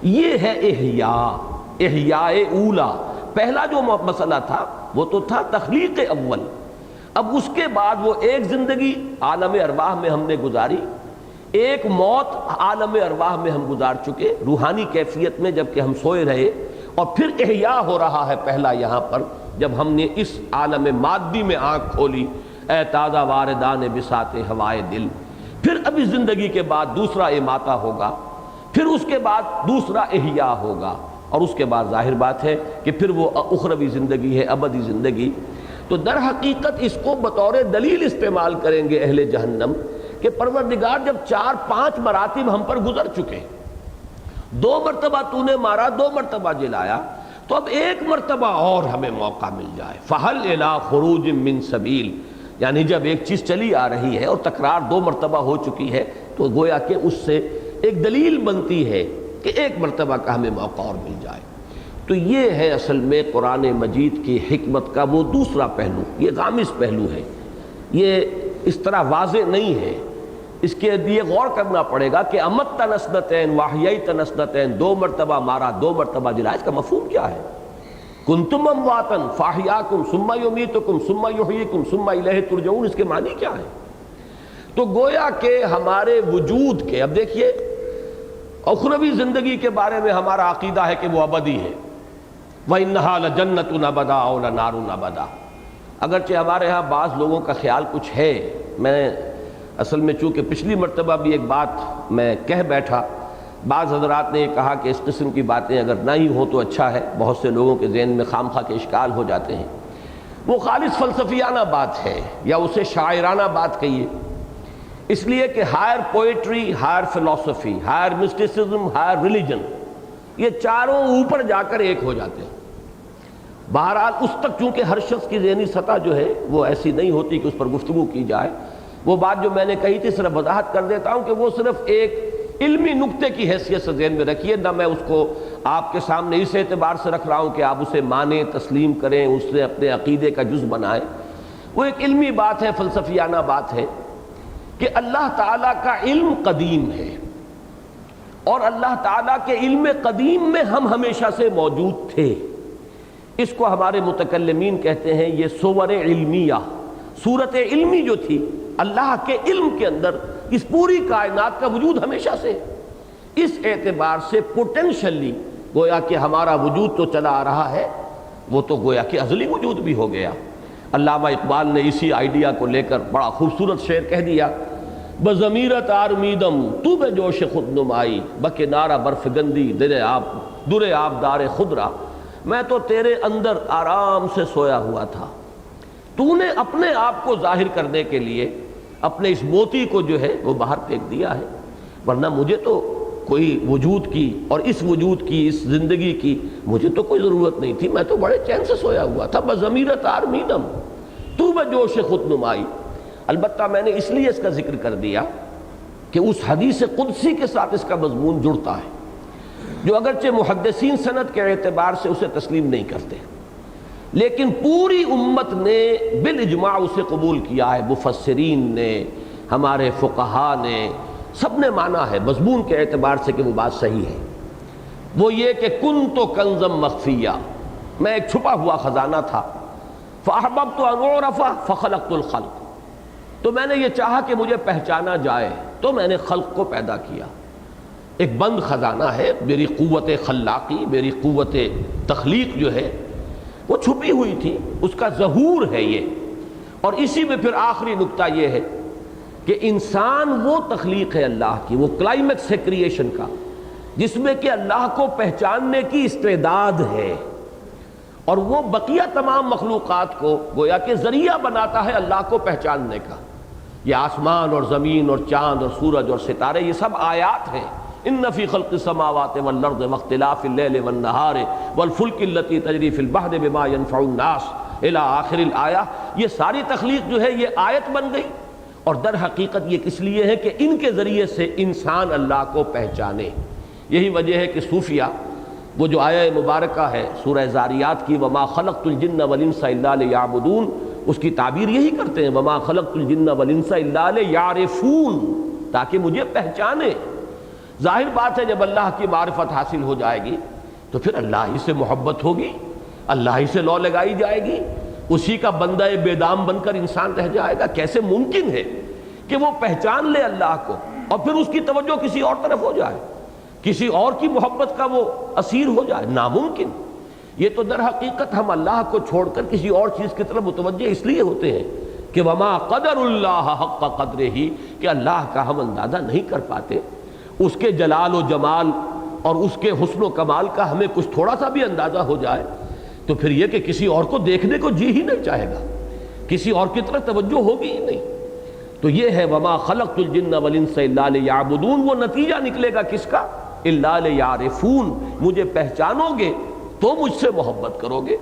یہ ہے احیاء اولا. پہلا جو مسئلہ تھا وہ تو تھا تخلیق اول. اب اس کے بعد وہ ایک زندگی عالم ارواح میں ہم نے گزاری، ایک موت عالم ارواح میں ہم گزار چکے روحانی کیفیت میں جب کہ ہم سوئے رہے، اور پھر احیاء ہو رہا ہے پہلا یہاں پر جب ہم نے اس عالم مادی میں آنکھ کھولی. اے تازہ واردان بساط ہوائے دل. پھر ابھی زندگی کے بعد دوسرا اماتہ ہوگا، پھر اس کے بعد دوسرا احیاء ہوگا، اور اس کے بعد ظاہر بات ہے کہ پھر وہ اخروی زندگی ہے، ابدی زندگی. تو در حقیقت اس کو بطور دلیل استعمال کریں گے اہل جہنم کہ پروردگار جب 4-5 مراتب ہم پر گزر چکے، 2 مرتبہ تو نے مارا، 2 مرتبہ جلایا، تو اب 1 مرتبہ اور ہمیں موقع مل جائے. فَهَلْ إِلَىٰ خُرُوجٍ مِّن سَبِيلٍ، یعنی جب ایک چیز چلی آ رہی ہے اور تکرار 2 مرتبہ ہو چکی ہے تو گویا کہ اس سے ایک دلیل بنتی ہے کہ 1 مرتبہ کا ہمیں موقع اور مل جائے. تو یہ ہے اصل میں قرآن مجید کی حکمت کا وہ دوسرا پہلو. یہ غامض پہلو ہے، یہ اس طرح واضح نہیں ہے. اس کے لیے غور کرنا پڑے گا کہ امت تنسنتین واحیی تنسنتین، 2 مرتبہ مارا 2 مرتبہ جلایا، اس کا مفہوم کیا ہے؟ کنتم امواتا فاحیاکم ثم یمیتکم ثم یحییکم ثم الیہ ترجعون، اس کے معنی کیا ہے؟ تو گویا کہ ہمارے وجود کے، اب دیکھیے اخروی زندگی کے بارے میں ہمارا عقیدہ ہے کہ وہ ابدی ہے. وَإِنَّهَا لَجَنَّةٌ أَبَدًا أَوْ لَنَارٌ أَبَدًا. اگرچہ ہمارے ہاں بعض لوگوں کا خیال کچھ ہے، میں اصل میں چونکہ پچھلی مرتبہ بھی ایک بات میں کہہ بیٹھا، بعض حضرات نے یہ کہا کہ اس قسم کی باتیں اگر نہ ہی ہوں تو اچھا ہے، بہت سے لوگوں کے ذہن میں خام خواہ کے اشکال ہو جاتے ہیں۔ وہ خالص فلسفیانہ بات ہے، یا اسے شاعرانہ بات کہیے، اس لیے کہ ہائر پوئٹری، ہائر فلسفی، ہائر مسٹسزم، ہائر ریلیجن، یہ چاروں اوپر جا کر ایک ہو جاتے ہیں۔ بہرحال اس تک چونکہ ہر شخص کی ذہنی سطح جو ہے وہ ایسی نہیں ہوتی کہ اس پر گفتگو کی جائے، وہ بات جو میں نے کہی تھی صرف وضاحت کر دیتا ہوں کہ وہ صرف ایک علمی نقطے کی حیثیت سے ذہن میں رکھیے، نہ میں اس کو آپ کے سامنے اس اعتبار سے رکھ رہا ہوں کہ آپ اسے مانیں، تسلیم کریں، اس سے اپنے عقیدے کا جز بنائیں۔ وہ ایک علمی بات ہے، فلسفیانہ بات ہے کہ اللہ تعالیٰ کا علم قدیم ہے، اور اللہ تعالیٰ کے علم قدیم میں ہم ہمیشہ سے موجود تھے۔ اس کو ہمارے متکلمین کہتے ہیں یہ صور علمیہ، صورت علمی جو تھی اللہ کے علم کے اندر اس پوری کائنات کا وجود ہمیشہ سے، اس اعتبار سے پوٹینشلی گویا کہ ہمارا وجود تو چلا آ رہا ہے، وہ تو گویا کہ ازلی وجود بھی ہو گیا۔ علامہ اقبال نے اسی آئیڈیا کو لے کر بڑا خوبصورت شعر کہہ دیا، بضمیرت آرمیدم تو بے جوش خود نمائی، بکنارہ برف گندی در آبدار خضرا، میں تو تیرے اندر آرام سے سویا ہوا تھا، تو نے اپنے آپ کو ظاہر کرنے کے لیے اپنے اس موتی کو جو ہے وہ باہر پھینک دیا ہے، ورنہ مجھے تو کوئی وجود کی اور اس وجود کی، اس زندگی کی مجھے تو کوئی ضرورت نہیں تھی، میں تو بڑے چین سے سویا ہوا تھا۔ بضمیرت آرمیدم تو بجوش خود نمائی۔ البتہ میں نے اس لیے اس کا ذکر کر دیا کہ اس حدیث قدسی کے ساتھ اس کا مضمون جڑتا ہے، جو اگرچہ محدثین سند کے اعتبار سے اسے تسلیم نہیں کرتے، لیکن پوری امت نے بالاجماع اسے قبول کیا ہے، مفسرین نے، ہمارے فقہا نے، سب نے مانا ہے مضمون کے اعتبار سے کہ وہ بات صحیح ہے۔ وہ یہ کہ کنت کنزم مخفیہ، میں ایک چھپا ہوا خزانہ تھا، فاحببت ان اعرف فخلقت الخلق، تو میں نے یہ چاہا کہ مجھے پہچانا جائے تو میں نے خلق کو پیدا کیا۔ ایک بند خزانہ ہے، میری قوت خلاقی، میری قوت تخلیق جو ہے وہ چھپی ہوئی تھی، اس کا ظہور ہے یہ۔ اور اسی میں پھر آخری نقطہ یہ ہے کہ انسان وہ تخلیق ہے اللہ کی، وہ کلائمیکس ہے کریشن کا، جس میں کہ اللہ کو پہچاننے کی استعداد ہے، اور وہ بقیہ تمام مخلوقات کو گویا کہ ذریعہ بناتا ہے اللہ کو پہچاننے کا۔ یہ آسمان اور زمین اور چاند اور سورج اور ستارے، یہ سب آیات ہیں۔ ان فی خلق السماوات والارض واختلاف اللیل والنہار والفلک التی تجری فی البحر بما ينفع الناس الی آخر الآیہ، یہ ساری تخلیق جو ہے یہ آیت بن گئی، اور در حقیقت یہ کس لیے ہے کہ ان کے ذریعے سے انسان اللہ کو پہچانے۔ یہی وجہ ہے کہ صوفیہ وہ جو آیہ مبارکہ ہے سورہ زاریات کی، وما خلقت الجن والانس الا لیعبدون، اس کی تعبیر یہی کرتے ہیں، وما خلقت الجن والانس الا لیعرفون، تاکہ مجھے پہچانے۔ ظاہر بات ہے جب اللہ کی معرفت حاصل ہو جائے گی تو پھر اللہ ہی سے محبت ہوگی، اللہ ہی سے لو لگائی جائے گی، اسی کا بندہ بے دام بن کر انسان رہ جائے گا۔ کیسے ممکن ہے کہ وہ پہچان لے اللہ کو اور پھر اس کی توجہ کسی اور طرف ہو جائے، کسی اور کی محبت کا وہ اسیر ہو جائے؟ ناممکن۔ یہ تو در حقیقت ہم اللہ کو چھوڑ کر کسی اور چیز کی طرف متوجہ اس لیے ہوتے ہیں کہ وما قدر اللہ حق قدرہ، کہ اللہ کا ہم اندازہ نہیں کر پاتے، اس کے جلال و جمال اور اس کے حسن و کمال کا ہمیں کچھ تھوڑا سا بھی اندازہ ہو جائے تو پھر یہ کہ کسی اور کو دیکھنے کو جی ہی نہیں چاہے گا، کسی اور کی طرف توجہ ہوگی ہی نہیں۔ تو یہ ہے وما خلقت الجن والانس الا لیعبدون، وہ نتیجہ نکلے گا کس کا؟ الا لیعرفون، مجھے پہچانو گے تو مجھ سے محبت کرو گے،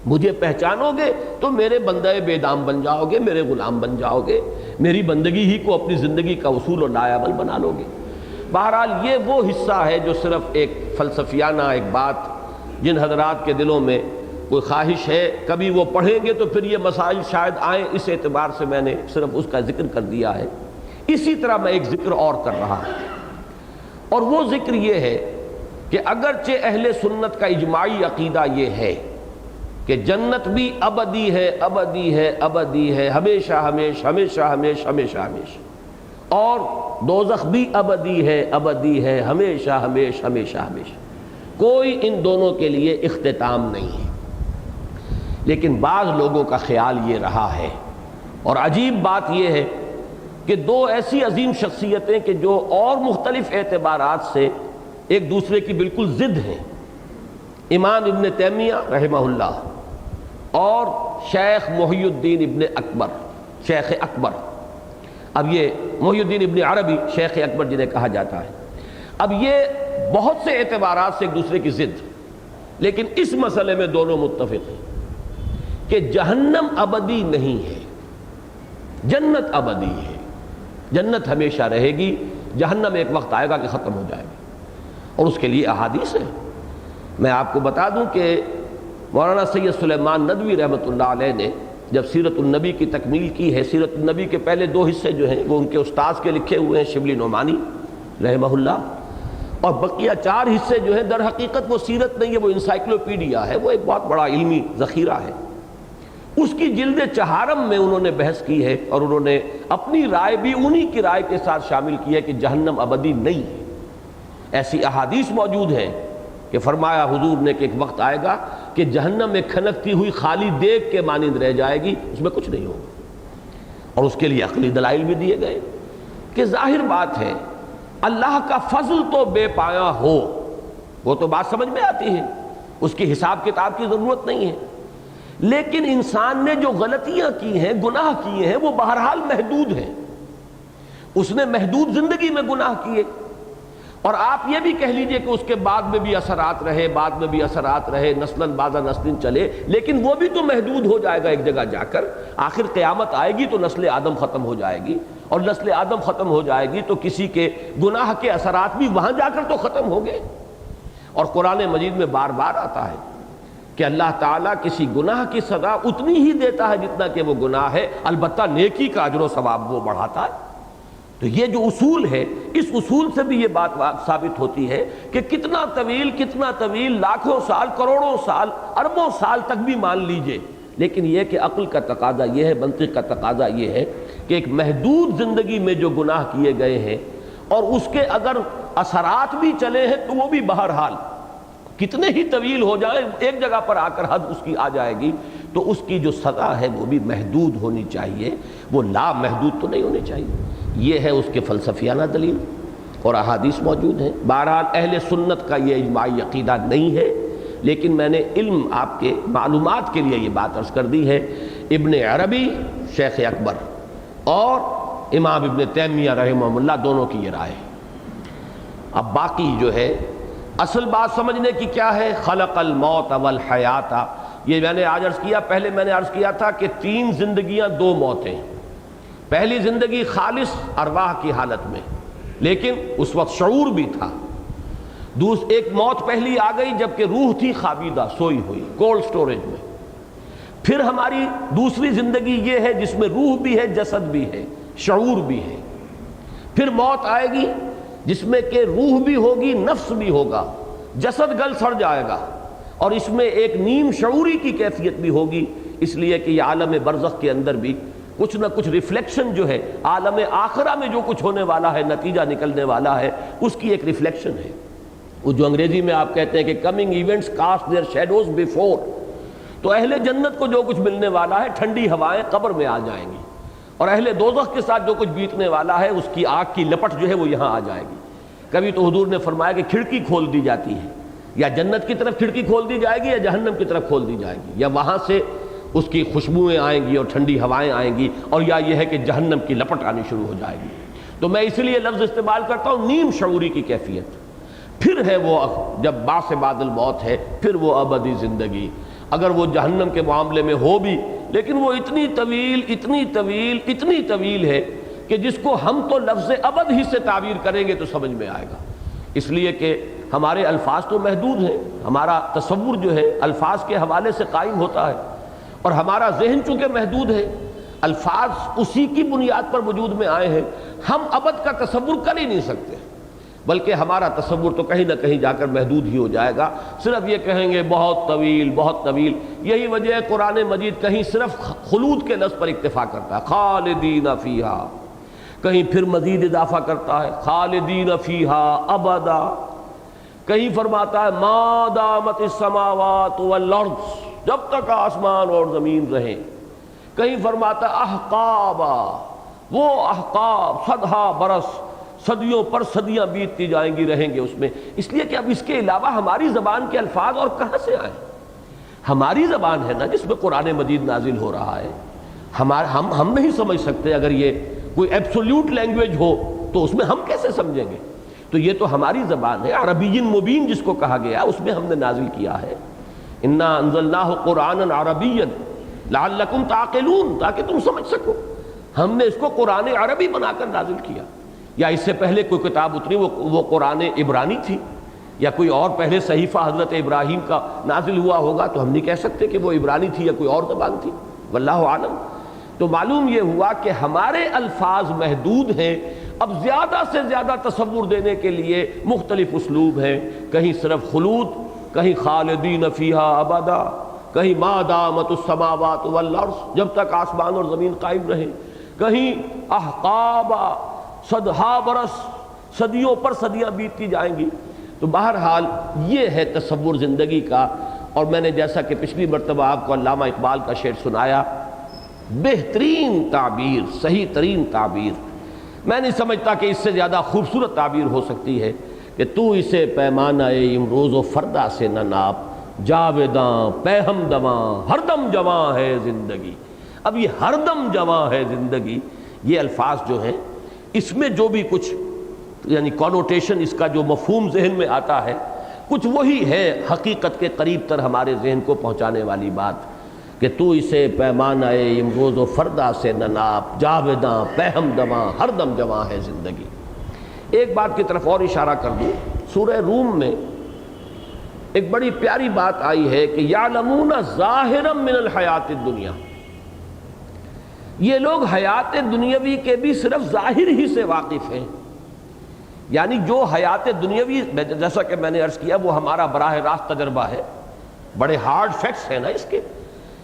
مجھے پہچانو گے تو میرے بندہ بے دام بن جاؤ گے، میرے غلام بن جاؤ گے، میری بندگی ہی کو اپنی زندگی کا اصول اور نائب بنا لو گے۔ بہرحال یہ وہ حصہ ہے جو صرف ایک فلسفیانہ ایک بات، جن حضرات کے دلوں میں کوئی خواہش ہے کبھی وہ پڑھیں گے تو پھر یہ مسائل شاید آئیں، اس اعتبار سے میں نے صرف اس کا ذکر کر دیا ہے۔ اسی طرح میں ایک ذکر اور کر رہا ہوں، اور وہ ذکر یہ ہے کہ اگرچہ اہل سنت کا اجماعی عقیدہ یہ ہے کہ جنت بھی ابدی ہے، ابدی ہے، ابدی ہے، ہمیشہ ہمیشہ ہمیشہ ہمیشہ ہمیشہ ہمیشہ، اور دوزخ بھی ابدی ہے، ابدی ہے، ہمیشہ ہمیشہ ہمیشہ ہمیشہ، کوئی ان دونوں کے لیے اختتام نہیں ہے۔ لیکن بعض لوگوں کا خیال یہ رہا ہے، اور عجیب بات یہ ہے کہ دو ایسی عظیم شخصیتیں کہ جو اور مختلف اعتبارات سے ایک دوسرے کی بالکل ضد ہیں، امام ابن تیمیہ رحمہ اللہ اور شیخ محی الدین ابن اکبر، شیخ اکبر۔ اب یہ محی الدین ابن عربی شیخ اکبر جنہیں کہا جاتا ہے، اب یہ بہت سے اعتبارات سے ایک دوسرے کی ضد، لیکن اس مسئلے میں دونوں متفق ہیں کہ جہنم ابدی نہیں ہے، جنت ابدی ہے، جنت ہمیشہ رہے گی، جہنم ایک وقت آئے گا کہ ختم ہو جائے گی، اور اس کے لیے احادیث ہیں۔ میں آپ کو بتا دوں کہ مولانا سید سلیمان ندوی رحمۃ اللہ علیہ نے جب سیرت النبی کی تکمیل کی ہے، سیرت النبی کے پہلے 2 حصے جو ہیں وہ ان کے استاذ کے لکھے ہوئے ہیں، شبلی نعمانی رحمہ اللہ، اور بقیہ 4 حصے جو ہیں در حقیقت وہ سیرت نہیں ہے، وہ انسائکلوپیڈیا ہے، وہ ایک بہت بڑا علمی ذخیرہ ہے۔ اس کی جلد 4 میں انہوں نے بحث کی ہے، اور انہوں نے اپنی رائے بھی انہی کی رائے کے ساتھ شامل کی ہے کہ جہنم ابدی نہیں ہے۔ ایسی احادیث موجود ہیں کہ فرمایا حضور نے کہ ایک وقت آئے گا کہ جہنم ایک کھنکتی ہوئی خالی دیگ کے مانند رہ جائے گی، اس میں کچھ نہیں ہوگا، اور اس کے لیے عقلی دلائل بھی دیے گئے کہ ظاہر بات ہے اللہ کا فضل تو بے پایا ہو، وہ تو بات سمجھ میں آتی ہے، اس کی حساب کتاب کی ضرورت نہیں ہے، لیکن انسان نے جو غلطیاں کی ہیں، گناہ کیے ہیں، وہ بہرحال محدود ہیں۔ اس نے محدود زندگی میں گناہ کیے، اور آپ یہ بھی کہہ لیجئے کہ اس کے بعد میں بھی اثرات رہے، بعد میں بھی اثرات رہے، نسلاً بعد نسلاً چلے، لیکن وہ بھی تو محدود ہو جائے گا ایک جگہ جا کر۔ آخر قیامت آئے گی تو نسل آدم ختم ہو جائے گی، اور نسل آدم ختم ہو جائے گی تو کسی کے گناہ کے اثرات بھی وہاں جا کر تو ختم ہو گئے۔ اور قرآن مجید میں بار بار آتا ہے کہ اللہ تعالیٰ کسی گناہ کی سزا اتنی ہی دیتا ہے جتنا کہ وہ گناہ ہے، البتہ نیکی کا اجر و ثواب وہ بڑھاتا ہے۔ تو یہ جو اصول ہے، اس اصول سے بھی یہ بات ثابت ہوتی ہے کہ کتنا طویل لاکھوں سال، کروڑوں سال، اربوں سال تک بھی مان لیجئے، لیکن یہ کہ عقل کا تقاضا یہ ہے، منطق کا تقاضا یہ ہے کہ ایک محدود زندگی میں جو گناہ کیے گئے ہیں اور اس کے اگر اثرات بھی چلے ہیں تو وہ بھی بہرحال کتنے ہی طویل ہو جائیں، ایک جگہ پر آ کر حد اس کی آ جائے گی، تو اس کی جو سزا ہے وہ بھی محدود ہونی چاہیے، وہ لا محدود تو نہیں ہونی چاہیے۔ یہ ہے اس کے فلسفیانہ دلیل، اور احادیث موجود ہیں۔ بہرحال اہل سنت کا یہ اجماعی عقیدہ نہیں ہے، لیکن میں نے علم آپ کے معلومات کے لیے یہ بات عرض کر دی ہے۔ ابن عربی شیخ اکبر اور امام ابن تیمیہ رحمہ اللہ دونوں کی یہ رائے ہے۔ اب باقی جو ہے اصل بات سمجھنے کی کیا ہے، خلق الموت والحیات، یہ میں نے آج عرض کیا، پہلے میں نے عرض کیا تھا کہ 3 زندگیاں 2 موتیں۔ پہلی زندگی خالص ارواح کی حالت میں، لیکن اس وقت شعور بھی تھا۔ ایک موت پہلی آ گئی جبکہ روح تھی خابیدہ، سوئی ہوئی کولڈ سٹوریج میں۔ پھر ہماری دوسری زندگی یہ ہے جس میں روح بھی ہے، جسد بھی ہے، شعور بھی ہے۔ پھر موت آئے گی جس میں کہ روح بھی ہوگی، نفس بھی ہوگا، جسد گل سڑ جائے گا، اور اس میں ایک نیم شعوری کی کیفیت بھی ہوگی، اس لیے کہ یہ عالم برزخ کے اندر بھی کچھ نہ کچھ ریفلیکشن جو ہے، عالم آخرہ میں جو کچھ ہونے والا ہے، نتیجہ نکلنے والا ہے، اس کی ایک ریفلیکشن ہے۔ وہ جو انگریزی میں آپ کہتے ہیں کہ coming events cast their shadows before, تو اہل جنت کو جو کچھ ملنے والا ہے، ٹھنڈی ہوائیں قبر میں آ جائیں گی، اور اہل دوزخ کے ساتھ جو کچھ بیتنے والا ہے، اس کی آگ کی لپٹ جو ہے وہ یہاں آ جائے گی۔ کبھی تو حضور نے فرمایا کہ کھڑکی کھول دی جاتی ہے، یا جنت کی طرف کھڑکی کھول دی جائے گی یا جہنم کی طرف کھول دی جائے گی، یا وہاں سے اس کی خوشبوئیں آئیں گی اور ٹھنڈی ہوائیں آئیں گی، اور یا یہ ہے کہ جہنم کی لپٹ آنی شروع ہو جائے گی۔ تو میں اس لیے لفظ استعمال کرتا ہوں نیم شعوری کی کیفیت۔ پھر ہے وہ جب بعث بعد الموت ہے، پھر وہ ابدی زندگی، اگر وہ جہنم کے معاملے میں ہو بھی، لیکن وہ اتنی طویل ہے کہ جس کو ہم تو لفظ ابد ہی سے تعبیر کریں گے تو سمجھ میں آئے گا، اس لیے کہ ہمارے الفاظ تو محدود ہیں، ہمارا تصور جو ہے الفاظ کے حوالے سے قائم ہوتا ہے، اور ہمارا ذہن چونکہ محدود ہے، الفاظ اسی کی بنیاد پر وجود میں آئے ہیں، ہم ابد کا تصور کر ہی نہیں سکتے، بلکہ ہمارا تصور تو کہیں نہ کہیں جا کر محدود ہی ہو جائے گا۔ صرف یہ کہیں گے بہت طویل بہت طویل، یہی وجہ ہے قرآن مجید کہیں صرف خلود کے لفظ پر اکتفا کرتا ہے، خالدین فیہا، کہیں پھر مزید اضافہ کرتا ہے خالدین فیہا ابدا، کہیں فرماتا ہے ما دامت السماوات والارض، جب تک آسمان اور زمین رہیں، کہیں فرماتا ہے احقابا، وہ احقاب صدہا برس، صدیوں پر صدیاں بیتتی جائیں گی، رہیں گے اس میں، اس لیے کہ اب اس کے علاوہ ہماری زبان کے الفاظ اور کہاں سے آئیں؟ ہماری زبان ہے نا جس میں قرآن مجید نازل ہو رہا ہے، ہم نہیں سمجھ سکتے۔ اگر یہ کوئی ایبسولوٹ لینگویج ہو تو اس میں ہم کیسے سمجھیں گے؟ تو یہ تو ہماری زبان ہے، عربی مبین جس کو کہا گیا، اس میں ہم نے نازل کیا ہے۔ انا انزلناہ قرآنا عربیا لعلکم تعقلون، تاکہ تم سمجھ سکو۔ ہم نے اس کو قرآن عربی بنا کر نازل کیا۔ یا اس سے پہلے کوئی کتاب اتری وہ قرآن عبرانی تھی، یا کوئی اور پہلے صحیفہ حضرت ابراہیم کا نازل ہوا ہوگا، تو ہم نہیں کہہ سکتے کہ وہ عبرانی تھی یا کوئی اور زبان تھی، واللہ عالم۔ تو معلوم یہ ہوا کہ ہمارے الفاظ محدود ہیں۔ اب زیادہ سے زیادہ تصور دینے کے لیے مختلف اسلوب ہیں، کہیں صرف خلود، کہیں خالدین فیہا ابدا، کہیں ما دامت السماوات والارض، جب تک آسمان اور زمین قائم رہے، کہیں احقابا صدہا برس، صدیوں پر صدیاں بیتتی جائیں گی۔ تو بہرحال یہ ہے تصور زندگی کا۔ اور میں نے جیسا کہ پچھلی مرتبہ آپ کو علامہ اقبال کا شعر سنایا، بہترین تعبیر، صحیح ترین تعبیر، میں نہیں سمجھتا کہ اس سے زیادہ خوبصورت تعبیر ہو سکتی ہے کہ تو اسے پیمانہ امروز و فردا سے نہ ناپ، جاویداں پہ ہم دواں ہر دم جواں ہے زندگی۔ اب یہ ہر دم جواں ہے زندگی، یہ الفاظ جو ہیں اس میں جو بھی کچھ یعنی کونوٹیشن، اس کا جو مفہوم ذہن میں آتا ہے، کچھ وہی ہے حقیقت کے قریب تر ہمارے ذہن کو پہنچانے والی بات، کہ تو اسے پیمانہ امروز و فردا سے نہ ناپ، جاویداں پہ ہم دواں ہر دم جواں ہے زندگی۔ ایک بات کی طرف اور اشارہ کر دوں، سورہ روم میں ایک بڑی پیاری بات آئی ہے کہ یعلمون ظاہرا من الحیات الدنیا، یہ لوگ حیات دنیاوی کے بھی صرف ظاہر ہی سے واقف ہیں۔ یعنی جو حیات دنیاوی، جیسا کہ میں نے عرض کیا، وہ ہمارا براہ راست تجربہ ہے، بڑے ہارڈ فیکٹس ہیں نا اس کے۔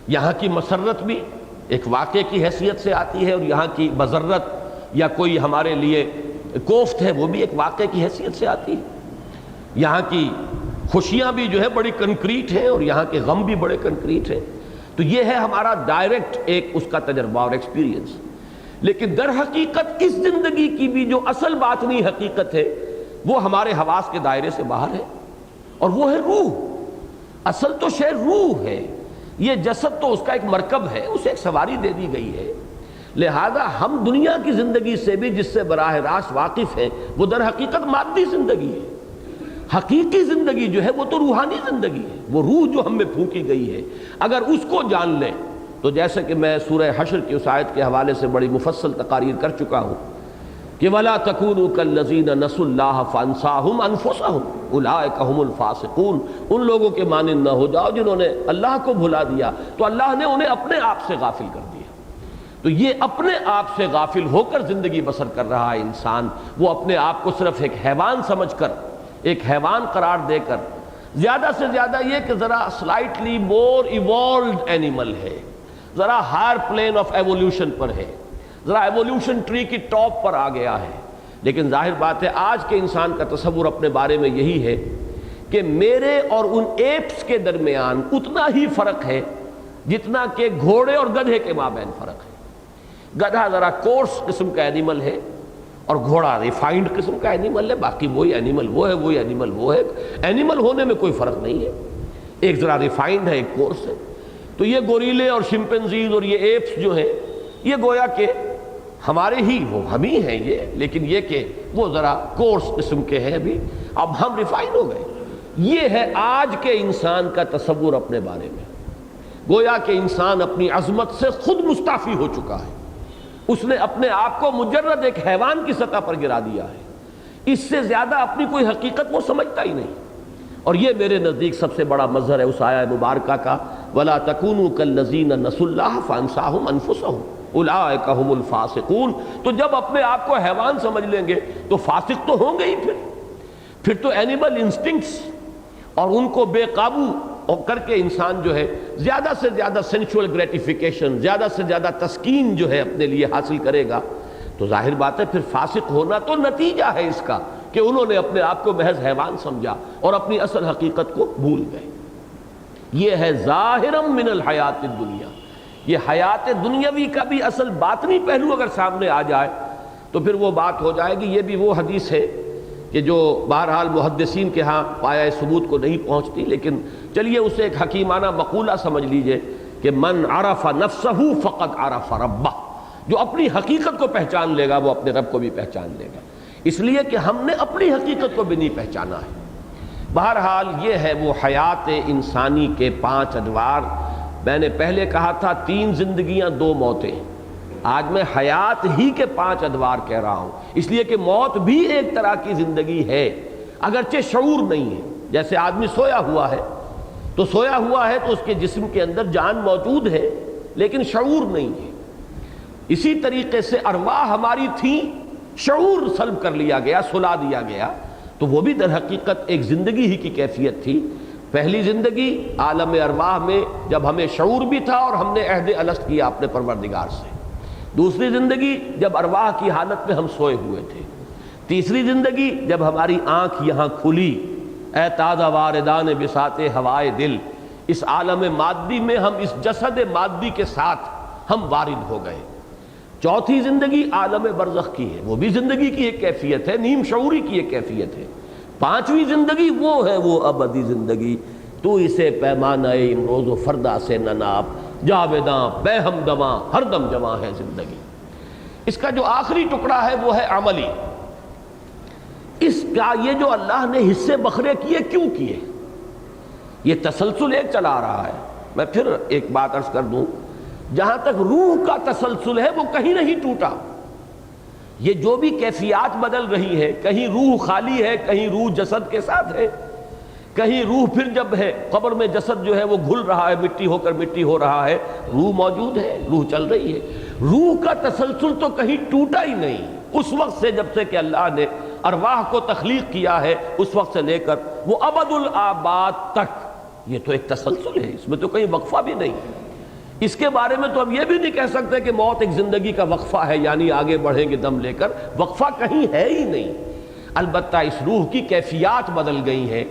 یہاں کی مسرت بھی ایک واقعے کی حیثیت سے آتی ہے، اور یہاں کی مضرت یا کوئی ہمارے لیے کوفت ہے وہ بھی ایک واقعے کی حیثیت سے آتی ہے۔ یہاں کی خوشیاں بھی جو ہے بڑی کنکریٹ ہیں، اور یہاں کے غم بھی بڑے کنکریٹ ہیں۔ تو یہ ہے ہمارا ڈائریکٹ ایک اس کا تجربہ اور ایکسپیرینس۔ لیکن در حقیقت اس زندگی کی بھی جو اصل باطنی حقیقت ہے وہ ہمارے حواس کے دائرے سے باہر ہے، اور وہ ہے روح۔ اصل تو شے روح ہے، یہ جسد تو اس کا ایک مرکب ہے، اسے ایک سواری دے دی گئی ہے۔ لہذا ہم دنیا کی زندگی سے بھی جس سے براہ راست واقف ہیں وہ در حقیقت مادی زندگی ہے۔ حقیقی زندگی جو ہے وہ تو روحانی زندگی ہے، وہ روح جو ہم میں پھونکی گئی ہے۔ اگر اس کو جان لیں تو جیسے کہ میں سورہ حشر کی اس آیت کے حوالے سے بڑی مفصل تقاریر کر چکا ہوں کہ وَلَا تَكُونُوا كَالَّذِينَ نَسُوا اللَّهَ فَأَنسَاهُمْ أَنفُسَهُمْ أُولَٰئِكَ هُمُ الْفَاسِقُونَ، ان لوگوں کے مانند نہ ہو جاؤ جنہوں نے اللہ کو بھلا دیا تو اللہ نے انہیں اپنے آپ سے غافل کر دیا۔ تو یہ اپنے آپ سے غافل ہو کر زندگی بسر کر رہا ہے انسان، وہ اپنے آپ کو صرف ایک حیوان سمجھ کر، ایک حیوان قرار دے کر، زیادہ سے زیادہ یہ کہ ذرا سلائٹلی مور ایوالوڈ اینیمل ہے، ذرا ہائر پلین آف ایولیوشن پر ہے، ذرا ایولیوشن ٹری کی ٹاپ پر آ گیا ہے۔ لیکن ظاہر بات ہے آج کے انسان کا تصور اپنے بارے میں یہی ہے کہ میرے اور ان ایپس کے درمیان اتنا ہی فرق ہے جتنا کہ گھوڑے اور گدھے کے مابین فرق ہے۔ گدھا ذرا کورس قسم کا اینیمل ہے اور گھوڑا ریفائنڈ قسم کا اینیمل ہے، باقی وہی اینیمل وہ ہے، وہی اینیمل وہ ہے، اینیمل ہونے میں کوئی فرق نہیں ہے، ایک ذرا ریفائنڈ ہے، ایک کورس ہے۔ تو یہ گوریلے اور شمپینزیز اور یہ ایپس جو ہیں یہ گویا کہ ہمارے ہی وہ ہم ہی ہیں یہ، لیکن یہ کہ وہ ذرا کورس قسم کے ہیں، ابھی اب ہم ریفائن ہو گئے۔ یہ ہے آج کے انسان کا تصور اپنے بارے میں، گویا کہ انسان اپنی عظمت سے خود مستعفی ہو چکا ہے، اس نے اپنے آپ کو مجرد ایک حیوان کی سطح پر گرا دیا ہے، اس سے زیادہ اپنی کوئی حقیقت وہ سمجھتا ہی نہیں۔ اور یہ میرے نزدیک سب سے بڑا مظہر ہے اس آیہ مبارکہ کا، وَلَا تَكُونُوا كَالَّذِينَ نَسُوا اللَّهَ فَأَنسَاهُمْ أَنفُسَهُمْ أُولَٰئِكَ هُمُ الْفَاسِقُونَ۔ تو جب اپنے آپ کو حیوان سمجھ لیں گے تو فاسق تو ہوں گے ہی، پھر تو اینیمل انسٹنکٹس اور ان کو بے قابو کر کے انسان جو ہے زیادہ سے زیادہ سینشول گریٹیفیکیشن، زیادہ سے زیادہ تسکین جو ہے اپنے لیے حاصل کرے گا، تو ظاہر بات ہے پھر فاسق ہونا تو نتیجہ ہے اس کا کہ انہوں نے اپنے آپ کو محض حیوان سمجھا اور اپنی اصل حقیقت کو بھول گئے۔ یہ ہے ظاہرا من الحیات الدنیا، یہ حیات دنیاوی کا بھی اصل باطنی پہلو اگر سامنے آ جائے تو پھر وہ بات ہو جائے گی. یہ بھی وہ حدیث ہے کہ جو بہرحال محدثین کے ہاں پایہ ثبوت کو نہیں پہنچتی، لیکن چلیے اسے ایک حکیمانہ مقولہ سمجھ لیجئے کہ من عرف نفسہ فقد عرف ربہ، جو اپنی حقیقت کو پہچان لے گا وہ اپنے رب کو بھی پہچان لے گا. اس لیے کہ ہم نے اپنی حقیقت کو بھی نہیں پہچانا ہے. بہرحال یہ ہے وہ حیات انسانی کے 5 ادوار. میں نے پہلے کہا تھا 3 زندگیاں 2 موتیں، آج میں حیات ہی کے 5 ادوار کہہ رہا ہوں، اس لیے کہ موت بھی ایک طرح کی زندگی ہے، اگرچہ شعور نہیں ہے. جیسے آدمی سویا ہوا ہے تو سویا ہوا ہے تو اس کے جسم کے اندر جان موجود ہے لیکن شعور نہیں ہے. اسی طریقے سے ارواح ہماری تھیں، شعور سلب کر لیا گیا، سلا دیا گیا، تو وہ بھی در حقیقت ایک زندگی ہی کی کیفیت تھی. پہلی زندگی عالم ارواح میں جب ہمیں شعور بھی تھا اور ہم نے عہد الست کیا اپنے پروردگار سے. دوسری زندگی جب ارواح کی حالت میں ہم سوئے ہوئے تھے. تیسری زندگی جب ہماری آنکھ یہاں کھلی، اے تازہ واردان بساط ہوائے دل، اس عالم مادی میں ہم اس جسد مادی کے ساتھ ہم وارد ہو گئے. چوتھی زندگی عالم برزخ کی ہے، وہ بھی زندگی کی ایک کیفیت ہے، نیم شعوری کی ایک کیفیت ہے. پانچویں زندگی وہ ہے وہ ابدی زندگی، تو اسے پیمانہ امروز و فردا سے نہ ناپ، جاویداں بے ہم دماں ہر دم جمع ہے زندگی. اس کا جو آخری ٹکڑا ہے وہ ہے عملی. اس کا یہ جو اللہ نے حصے بکھرے کیے کیوں کیے؟ یہ تسلسل ایک چلا رہا ہے. میں پھر ایک بات عرض کر دوں، جہاں تک روح کا تسلسل ہے وہ کہیں نہیں ٹوٹا. یہ جو بھی کیفیات بدل رہی ہے، کہیں روح خالی ہے، کہیں روح جسد کے ساتھ ہے، کہیں روح پھر جب ہے قبر میں جسد جو ہے وہ گھل رہا ہے، مٹی ہو کر مٹی ہو رہا ہے، روح موجود ہے، روح چل رہی ہے. روح کا تسلسل تو کہیں ٹوٹا ہی نہیں. اس وقت سے جب سے کہ اللہ نے ارواح کو تخلیق کیا ہے اس وقت سے لے کر وہ ابد الآباد تک، یہ تو ایک تسلسل ہے، اس میں تو کہیں وقفہ بھی نہیں. اس کے بارے میں تو ہم یہ بھی نہیں کہہ سکتے کہ موت ایک زندگی کا وقفہ ہے، یعنی آگے بڑھیں گے دم لے کر، وقفہ کہیں ہے ہی نہیں. البتہ اس روح کی کیفیات بدل گئی ہیں.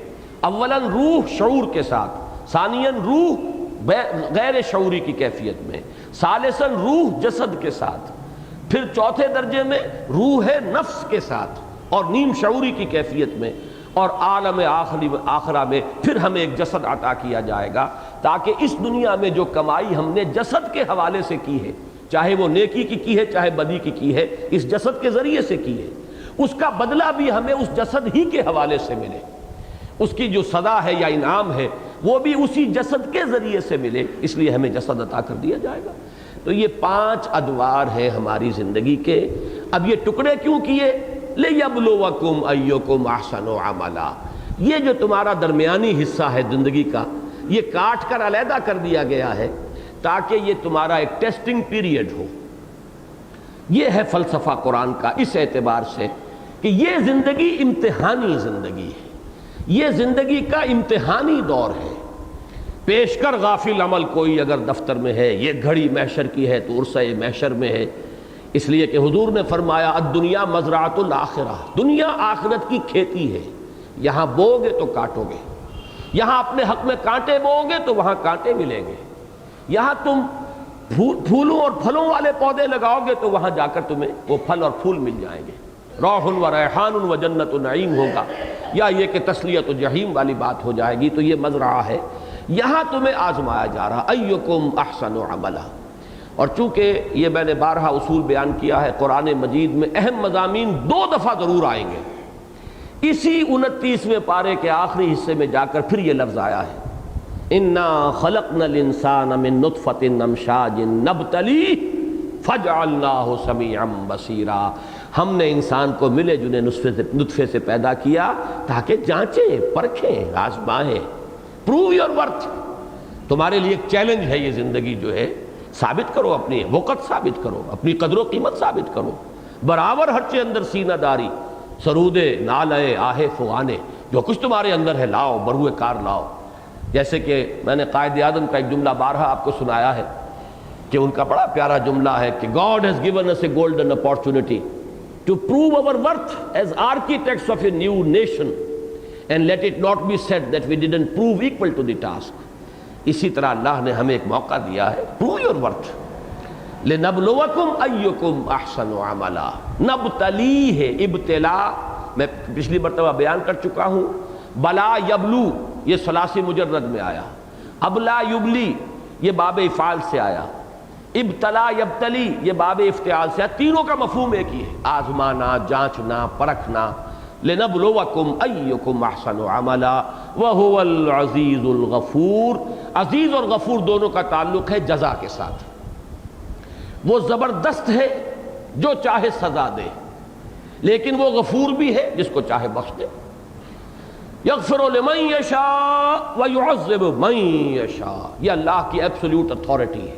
اولاً روح شعور کے ساتھ، ثانیاً روح غیر شعوری کی کیفیت میں، ثالثاً روح جسد کے ساتھ، پھر چوتھے درجے میں روح نفس کے ساتھ اور نیم شعوری کی کیفیت میں، اور عالم آخرہ میں پھر ہمیں ایک جسد عطا کیا جائے گا تاکہ اس دنیا میں جو کمائی ہم نے جسد کے حوالے سے کی ہے، چاہے وہ نیکی کی ہے چاہے بدی کی ہے، اس جسد کے ذریعے سے کی ہے، اس کا بدلہ بھی ہمیں اس جسد ہی کے حوالے سے ملے. اس کی جو سزا ہے یا انعام ہے وہ بھی اسی جسد کے ذریعے سے ملے، اس لیے ہمیں جسد عطا کر دیا جائے گا. تو یہ 5 ادوار ہیں ہماری زندگی کے. اب یہ ٹکڑے کیوں کیے؟ لِيَبْلُوَكُمْ أَيُّكُمْ أَحْسَنُ عَمَلًا. یہ جو تمہارا درمیانی حصہ ہے زندگی کا، یہ کاٹ کر علیحدہ کر دیا گیا ہے تاکہ یہ تمہارا ایک ٹیسٹنگ پیریڈ ہو. یہ ہے فلسفہ قرآن کا اس اعتبار سے کہ یہ زندگی امتحانی زندگی ہے، یہ زندگی کا امتحانی دور ہے. پیش کر غافل عمل کوئی اگر دفتر میں ہے، یہ گھڑی محشر کی ہے تو عرصہ محشر میں ہے. اس لیے کہ حضور نے فرمایا الدنیا مزرعۃ الآخرہ، دنیا آخرت کی کھیتی ہے. یہاں بو گے تو کاٹو گے، یہاں اپنے حق میں کانٹے بو گے تو وہاں کانٹے ملیں گے. یہاں تم پھولوں اور پھلوں والے پودے لگاؤ گے تو وہاں جا کر تمہیں وہ پھل اور پھول مل جائیں گے. روح و ریحان و جنت نعیم ہوگا، یا یہ کہ تسلیت و جحیم والی بات ہو جائے گی. تو یہ مزرعہ ہے، یہاں تمہیں آزمایا جا رہا ایکم احسن عملا. اور چونکہ یہ میں نے بارہا اصول بیان کیا ہے، قرآن مجید میں اہم مضامین 2 دفعہ ضرور آئیں گے. اسی 29ویں پارے کے آخری حصے میں جا کر پھر یہ لفظ آیا ہے انا خلقنا الانسان من نطفۃ امشاج نبتلیہ فجعلناہ سمیعا بصیرا. ہم نے انسان کو ملے جنے نطفے سے پیدا کیا تاکہ جانچیں، پرکھیں، آزمائیں. Prove your worth. تمہارے لیے ایک چیلنج ہے یہ زندگی جو ہے، ثابت کرو اپنی وقت، ثابت کرو اپنی قدر و قیمت، ثابت کرو. برابر ہر چے اندر سینہ داری، سرودے نالے آہے فغانے، جو کچھ تمہارے اندر ہے لاؤ، بروئے کار لاؤ. جیسے کہ میں نے قائد اعظم کا ایک جملہ بارہا آپ کو سنایا ہے کہ ان کا بڑا پیارا جملہ ہے کہ God has given us a golden opportunity to prove our worth as architects of a new nation, and let it not be said that we didn't prove equal to the task. اسی طرح اللہ نے ہمیں ایک موقع دیا ہے، prove your worth, لنبلوکم ایکم احسن عملا، نبتلی ہے ابتلا، میں پچھلی مرتبہ بیان کر چکا ہوں، بلا یبلو یہ ثلاثی مجرد میں آیا، ابلا یبلی یہ باب افعال سے آیا، ابتلا یبتلی یہ باب افتعال سے آیا، تینوں کا مفہوم ایک ہی ہے، آزمانا، جانچنا، پرکھنا، لنبلوکم ایکم احسن عملا وہو العزیز الغفور۔ عزیز اور غفور دونوں کا تعلق ہے جزا کے ساتھ، وہ زبردست ہے جو چاہے سزا دے، لیکن وہ غفور بھی ہے جس کو چاہے بخش دے، یغفر لمن یشاء ویعذب من یشاء، یہ اللہ کی ایبسولوٹ اتھارٹی ہے۔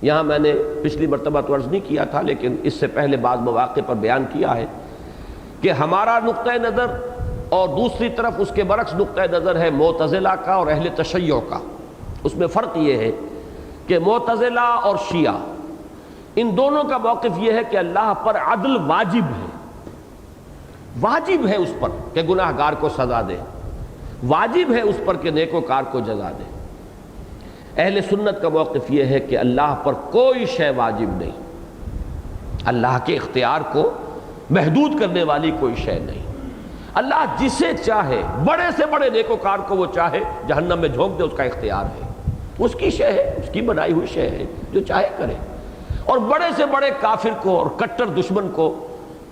یہاں میں نے پچھلی مرتبہ تو عرض نہیں کیا تھا، لیکن اس سے پہلے بعض مواقع پر بیان کیا ہے کہ ہمارا نقطہ نظر اور دوسری طرف اس کے برعکس نقطہ نظر ہے معتزلہ کا اور اہل تشیع کا۔ اس میں فرق یہ ہے کہ معتزلہ اور شیعہ ان دونوں کا موقف یہ ہے کہ اللہ پر عدل واجب ہے، واجب ہے اس پر کہ گناہ گار کو سزا دے، واجب ہے اس پر کہ نیکوکار کو جزا دے۔ اہل سنت کا موقف یہ ہے کہ اللہ پر کوئی شے واجب نہیں، اللہ کے اختیار کو محدود کرنے والی کوئی شے نہیں۔ اللہ جسے چاہے، بڑے سے بڑے نیکوکار کو وہ چاہے جہنم میں جھونک دے، اس کا اختیار ہے، اس کی شے ہے، اس کی بنائی ہوئی شے ہے، جو چاہے کرے، اور بڑے سے بڑے کافر کو اور کٹر دشمن کو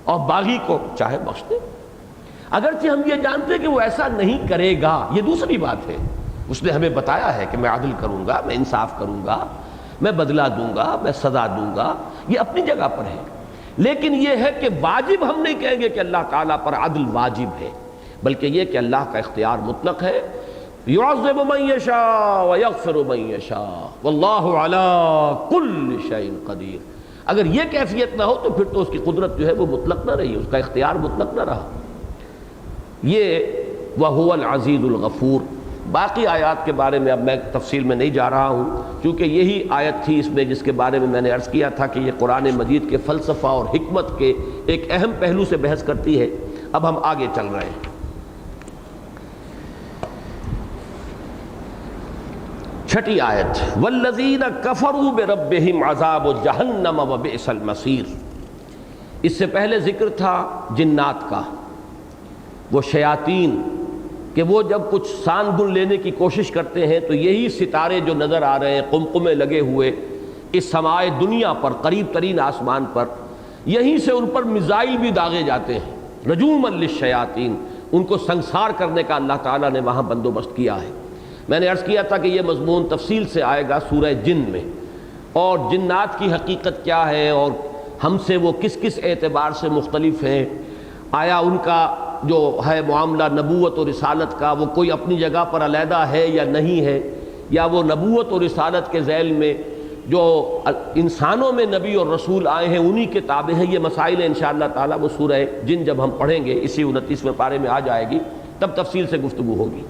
اور باغی کو چاہے بخش دے۔ اگرچہ ہم یہ جانتے ہیں کہ وہ ایسا نہیں کرے گا، یہ دوسری بات ہے، اس نے ہمیں بتایا ہے کہ میں عدل کروں گا، میں انصاف کروں گا، میں بدلہ دوں گا، میں سزا دوں گا، یہ اپنی جگہ پر ہے، لیکن یہ ہے کہ واجب ہم نہیں کہیں گے کہ اللہ تعالیٰ پر عدل واجب ہے، بلکہ یہ کہ اللہ کا اختیار مطلق ہے، یعذب من یشاء ویغفر من یشاء واللہ علی کل شیء قدیر۔ اگر یہ کیفیت نہ ہو تو پھر تو اس کی قدرت جو ہے وہ مطلق نہ رہی، اس کا اختیار مطلق نہ رہا۔ یہ وہو العزیز الغفور۔ باقی آیات کے بارے میں اب میں تفصیل میں نہیں جا رہا ہوں، کیونکہ یہی آیت تھی اس میں جس کے بارے میں نے عرض کیا تھا کہ یہ قرآن مجید کے فلسفہ اور حکمت کے ایک اہم پہلو سے بحث کرتی ہے۔ اب ہم آگے چل رہے ہیں۔ چھٹی آیت، والذین کفروا بربہم عذاب جہنم وبئس المصیر۔ اس سے پہلے ذکر تھا جنات کا، وہ شیاطین کہ وہ جب کچھ سان گن لینے کی کوشش کرتے ہیں تو یہی ستارے جو نظر آ رہے ہیں قمقمے لگے ہوئے اس سمائے دنیا پر، قریب ترین آسمان پر، یہیں سے ان پر میزائل بھی داغے جاتے ہیں، رجوما للشیاطین، ان کو سنسار کرنے کا اللہ تعالیٰ نے وہاں بندوبست کیا ہے۔ میں نے عرض کیا تھا کہ یہ مضمون تفصیل سے آئے گا سورہ جن میں، اور جنات کی حقیقت کیا ہے اور ہم سے وہ کس کس اعتبار سے مختلف ہیں، آیا ان کا جو ہے معاملہ نبوت اور رسالت کا وہ کوئی اپنی جگہ پر علیحدہ ہے یا نہیں ہے، یا وہ نبوت اور رسالت کے ذیل میں جو انسانوں میں نبی اور رسول آئے ہیں انہی کے تابع ہیں۔ یہ مسائل انشاءاللہ تعالیٰ وہ سورہ جن جب ہم پڑھیں گے اسی 29ویں پارے میں آ جائے گی، تب تفصیل سے گفتگو ہوگی۔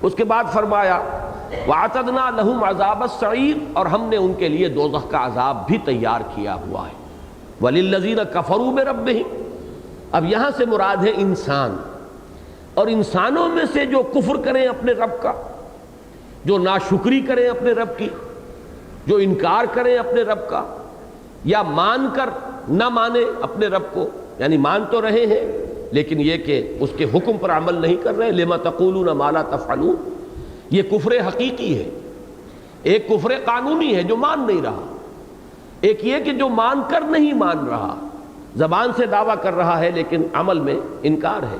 اس کے بعد فرمایا وَأَعْتَدْنَا لَهُمْ عَذَابَ السَّعِيرِ، اور ہم نے ان کے لیے دوزخ کا عذاب بھی تیار کیا ہوا ہے۔ وَلِلَّذِينَ كَفَرُوا بِرَبِّهِمْ، اب یہاں سے مراد ہے انسان، اور انسانوں میں سے جو کفر کریں اپنے رب کا، جو ناشکری کریں اپنے رب کی، جو انکار کریں اپنے رب کا، یا مان کر نہ مانے اپنے رب کو، یعنی مان تو رہے ہیں لیکن یہ کہ اس کے حکم پر عمل نہیں کر رہے، لما تقولون ما لا تفعلون، یہ کفر حقیقی ہے۔ ایک کفر قانونی ہے جو مان نہیں رہا، ایک یہ کہ جو مان کر نہیں مان رہا، زبان سے دعویٰ کر رہا ہے لیکن عمل میں انکار ہے۔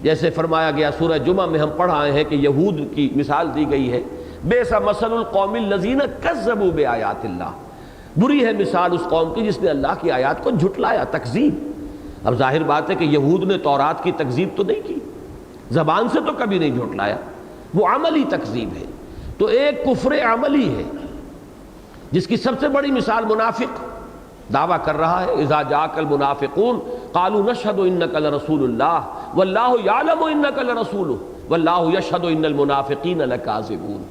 جیسے فرمایا گیا سورہ جمعہ میں ہم پڑھ آئے ہیں کہ یہود کی مثال دی گئی ہے، بئس مثل القوم الذین کذبوا بآیات اللہ، بری ہے مثال اس قوم کی جس نے اللہ کی آیات کو جھٹلایا، تکذیب۔ اب ظاہر بات ہے کہ یہود نے تورات کی تکذیب تو نہیں کی، زبان سے تو کبھی نہیں جھٹلایا، وہ عملی تکذیب ہے۔ تو ایک کفر عملی ہے جس کی سب سے بڑی مثال منافق دعویٰ کر رہا ہے، اذا جاءک المنافقون قالوا نشهد انک لرسول اللہ واللہ یعلم انک لرسولہ واللہ یشہد ان المنافقین لکاذبون۔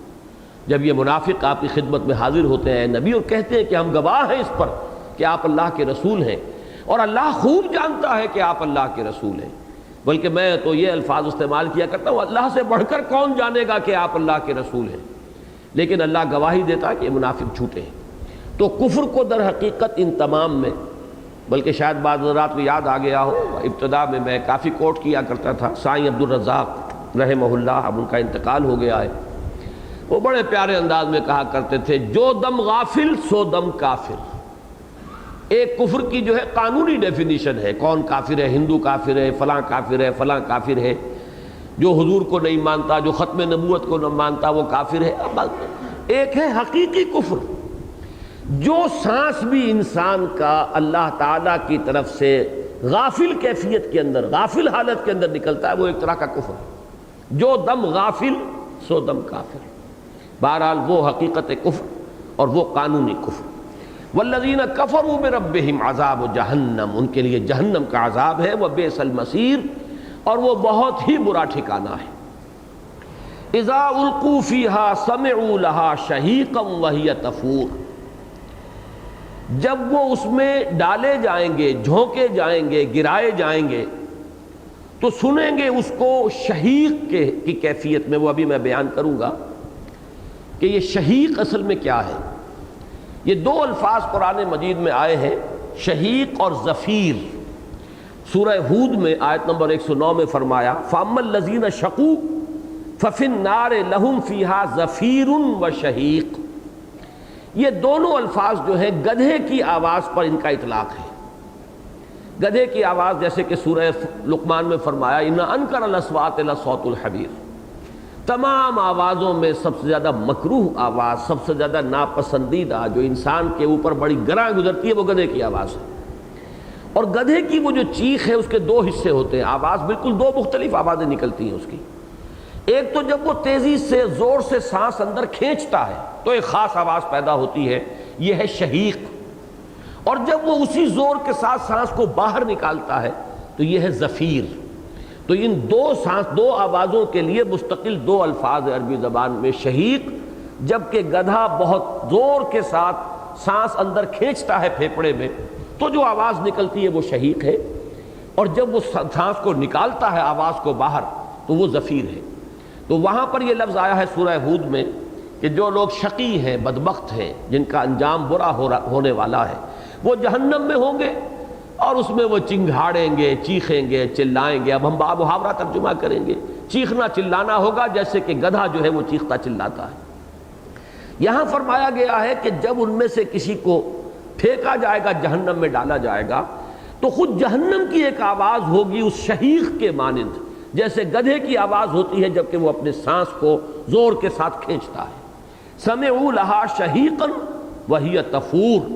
جب یہ منافق آپ کی خدمت میں حاضر ہوتے ہیں نبی اور کہتے ہیں کہ ہم گواہ ہیں اس پر کہ آپ اللہ کے رسول ہیں، اور اللہ خوب جانتا ہے کہ آپ اللہ کے رسول ہیں، بلکہ میں تو یہ الفاظ استعمال کیا کرتا ہوں، اللہ سے بڑھ کر کون جانے گا کہ آپ اللہ کے رسول ہیں، لیکن اللہ گواہی دیتا کہ یہ منافق جھوٹے ہیں۔ تو کفر کو در حقیقت ان تمام میں، بلکہ شاید بعض حضرات کو یاد آ گیا ہو، ابتدا میں میں کافی کوٹ کیا کرتا تھا سائیں عبدالرزاق رحمہ اللہ، اب ان کا انتقال ہو گیا ہے، وہ بڑے پیارے انداز میں کہا کرتے تھے، جو دم غافل سو دم کافر۔ ایک کفر کی جو ہے قانونی ڈیفینیشن ہے، کون کافر ہے، ہندو کافر ہے، فلاں کافر ہے، فلاں کافر ہے، جو حضور کو نہیں مانتا، جو ختم نبوت کو نہ مانتا وہ کافر ہے۔ اب ایک ہے حقیقی کفر، جو سانس بھی انسان کا اللہ تعالیٰ کی طرف سے غافل کیفیت کے اندر، غافل حالت کے اندر نکلتا ہے، وہ ایک طرح کا کفر ہے۔ جو دم غافل سو دم کافر۔ بہرحال وہ حقیقت کفر اور وہ قانونی کفر۔ والذین کفروا بربہم عذاب جہنم، ان کے لیے جہنم کا عذاب ہے، وبئس المصیر، اور وہ بہت ہی برا ٹھکانہ ہے۔ اذا القوا فیہا سمعوا لہا شہیقا وہی تفور، جب وہ اس میں ڈالے جائیں گے، جھونکے جائیں گے، گرائے جائیں گے، تو سنیں گے اس کو شہیق کی کیفیت میں۔ وہ ابھی میں بیان کروں گا کہ یہ شہیق اصل میں کیا ہے۔ یہ دو الفاظ قرآن مجید میں آئے ہیں، شہیق اور زفیر۔ سورہ ہود میں آیت نمبر 109 میں فرمایا فَأَمَّا الَّذِينَ شَقُوا فَفِي النَّارِ لَهُمْ فِيهَا زَفِيرٌ وَشَهِيقٌ۔ یہ دونوں الفاظ جو ہیں گدھے کی آواز پر ان کا اطلاق ہے۔ گدھے کی آواز، جیسے کہ سورہ لقمان میں فرمایا إِنَّ أَنكَرَ الْأَصْوَاتِ لَصَوْتُ الْحَمِيرِ، تمام آوازوں میں سب سے زیادہ مکروہ آواز، سب سے زیادہ ناپسندیدہ، جو انسان کے اوپر بڑی گراں گزرتی ہے، وہ گدھے کی آواز ہے۔ اور گدھے کی وہ جو چیخ ہے اس کے دو حصے ہوتے ہیں، آواز بالکل دو مختلف آوازیں نکلتی ہیں اس کی۔ ایک تو جب وہ تیزی سے زور سے سانس اندر کھینچتا ہے تو ایک خاص آواز پیدا ہوتی ہے، یہ ہے شہیق۔ اور جب وہ اسی زور کے ساتھ سانس کو باہر نکالتا ہے تو یہ ہے زفیر۔ تو ان دو آوازوں کے لیے مستقل دو الفاظ عربی زبان میں، شہیق جبکہ گدھا بہت زور کے ساتھ سانس اندر کھینچتا ہے پھیپھڑے میں تو جو آواز نکلتی ہے وہ شہیق ہے، اور جب وہ سانس کو نکالتا ہے آواز کو باہر تو وہ زفیر ہے۔ تو وہاں پر یہ لفظ آیا ہے سورہ ہود میں کہ جو لوگ شقی ہیں، بدبخت ہیں، جن کا انجام برا ہونے والا ہے، وہ جہنم میں ہوں گے، اور اس میں وہ چنگھاڑیں گے، چیخیں گے، چلائیں گے۔ اب ہم باب محاورہ ترجمہ کریں گے، چیخنا چلانا ہوگا جیسے کہ گدھا جو ہے وہ چیختا چلاتا ہے۔ یہاں فرمایا گیا ہے کہ جب ان میں سے کسی کو پھینکا جائے گا، جہنم میں ڈالا جائے گا، تو خود جہنم کی ایک آواز ہوگی اس شہیق کے مانند، جیسے گدھے کی آواز ہوتی ہے جبکہ وہ اپنے سانس کو زور کے ساتھ کھینچتا ہے۔ سمعوا لہا شہیقا وہی تفور۔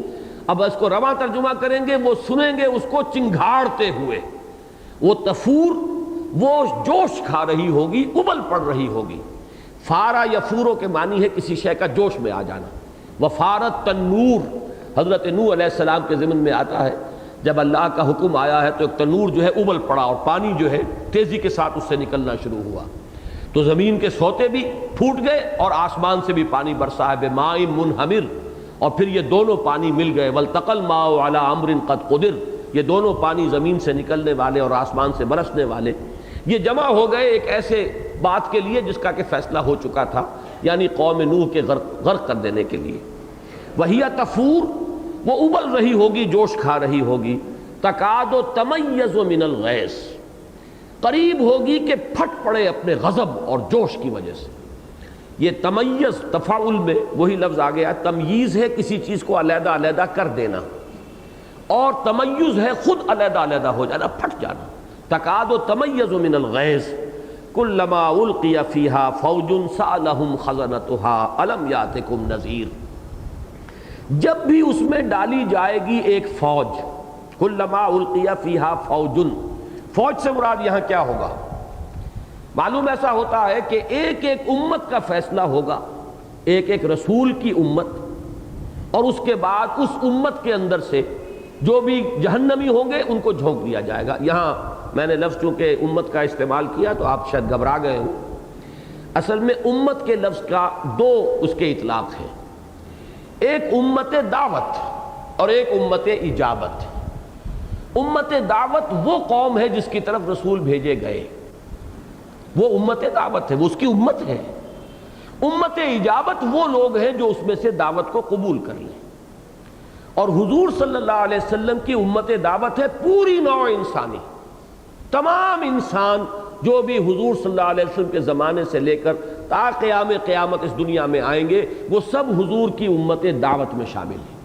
اب اس کو رواں ترجمہ کریں گے، وہ سنیں گے اس کو چنگھاڑتے ہوئے۔ وہ تفور، وہ جوش کھا رہی ہوگی، ابل پڑ رہی ہوگی۔ فارا یفورو کے معنی ہے کسی شے کا جوش میں آ جانا۔ وفارت تنور، حضرت نوح علیہ السلام کے ضمن میں آتا ہے، جب اللہ کا حکم آیا ہے تو ایک تنور جو ہے ابل پڑا اور پانی جو ہے تیزی کے ساتھ اس سے نکلنا شروع ہوا، تو زمین کے سوتے بھی پھوٹ گئے اور آسمان سے بھی پانی برسا ہے بماء منہمر، اور پھر یہ دونوں پانی مل گئے۔ والتقى الماء على امر قد قدر، یہ دونوں پانی زمین سے نکلنے والے اور آسمان سے برسنے والے یہ جمع ہو گئے ایک ایسے بات کے لیے جس کا کہ فیصلہ ہو چکا تھا، یعنی قوم نوح کے غرق کر دینے کے لیے۔ وہی تفور، وہ ابل رہی ہوگی، جوش کھا رہی ہوگی۔ تکاد تمیز من الغیظ، قریب ہوگی کہ پھٹ پڑے اپنے غضب اور جوش کی وجہ سے۔ یہ تمیز تفاعل میں وہی لفظ آ گیا، تمییز ہے کسی چیز کو علیحدہ علیحدہ کر دینا، اور تمیز ہے خود علیحدہ علیحدہ ہو جانا، پھٹ جانا۔ تکاد تمیز من الغیظ کلما القی فیہا فوج سألہم خزنتها الم یاتکم نذیر، جب بھی اس میں ڈالی جائے گی ایک فوج، کلما القی فیہا فوج، فوج سے مراد یہاں کیا ہوگا؟ معلوم ایسا ہوتا ہے کہ ایک ایک امت کا فیصلہ ہوگا، ایک ایک رسول کی امت، اور اس کے بعد اس امت کے اندر سے جو بھی جہنمی ہوں گے ان کو جھونک دیا جائے گا۔ یہاں میں نے لفظ چونکہ امت کا استعمال کیا تو آپ شاید گھبرا گئے ہوں، اصل میں امت کے لفظ کا دو اس کے اطلاق ہیں، ایک امت دعوت اور ایک امت اجابت۔ امت دعوت وہ قوم ہے جس کی طرف رسول بھیجے گئے، وہ امت دعوت ہے، وہ اس کی امت ہے۔ امت اجابت وہ لوگ ہیں جو اس میں سے دعوت کو قبول کر لیں، اور حضور صلی اللہ علیہ وسلم کی امت دعوت ہے پوری نوع انسانی، تمام انسان جو بھی حضور صلی اللہ علیہ وسلم کے زمانے سے لے کر تا قیام قیامت اس دنیا میں آئیں گے، وہ سب حضور کی امت دعوت میں شامل ہیں۔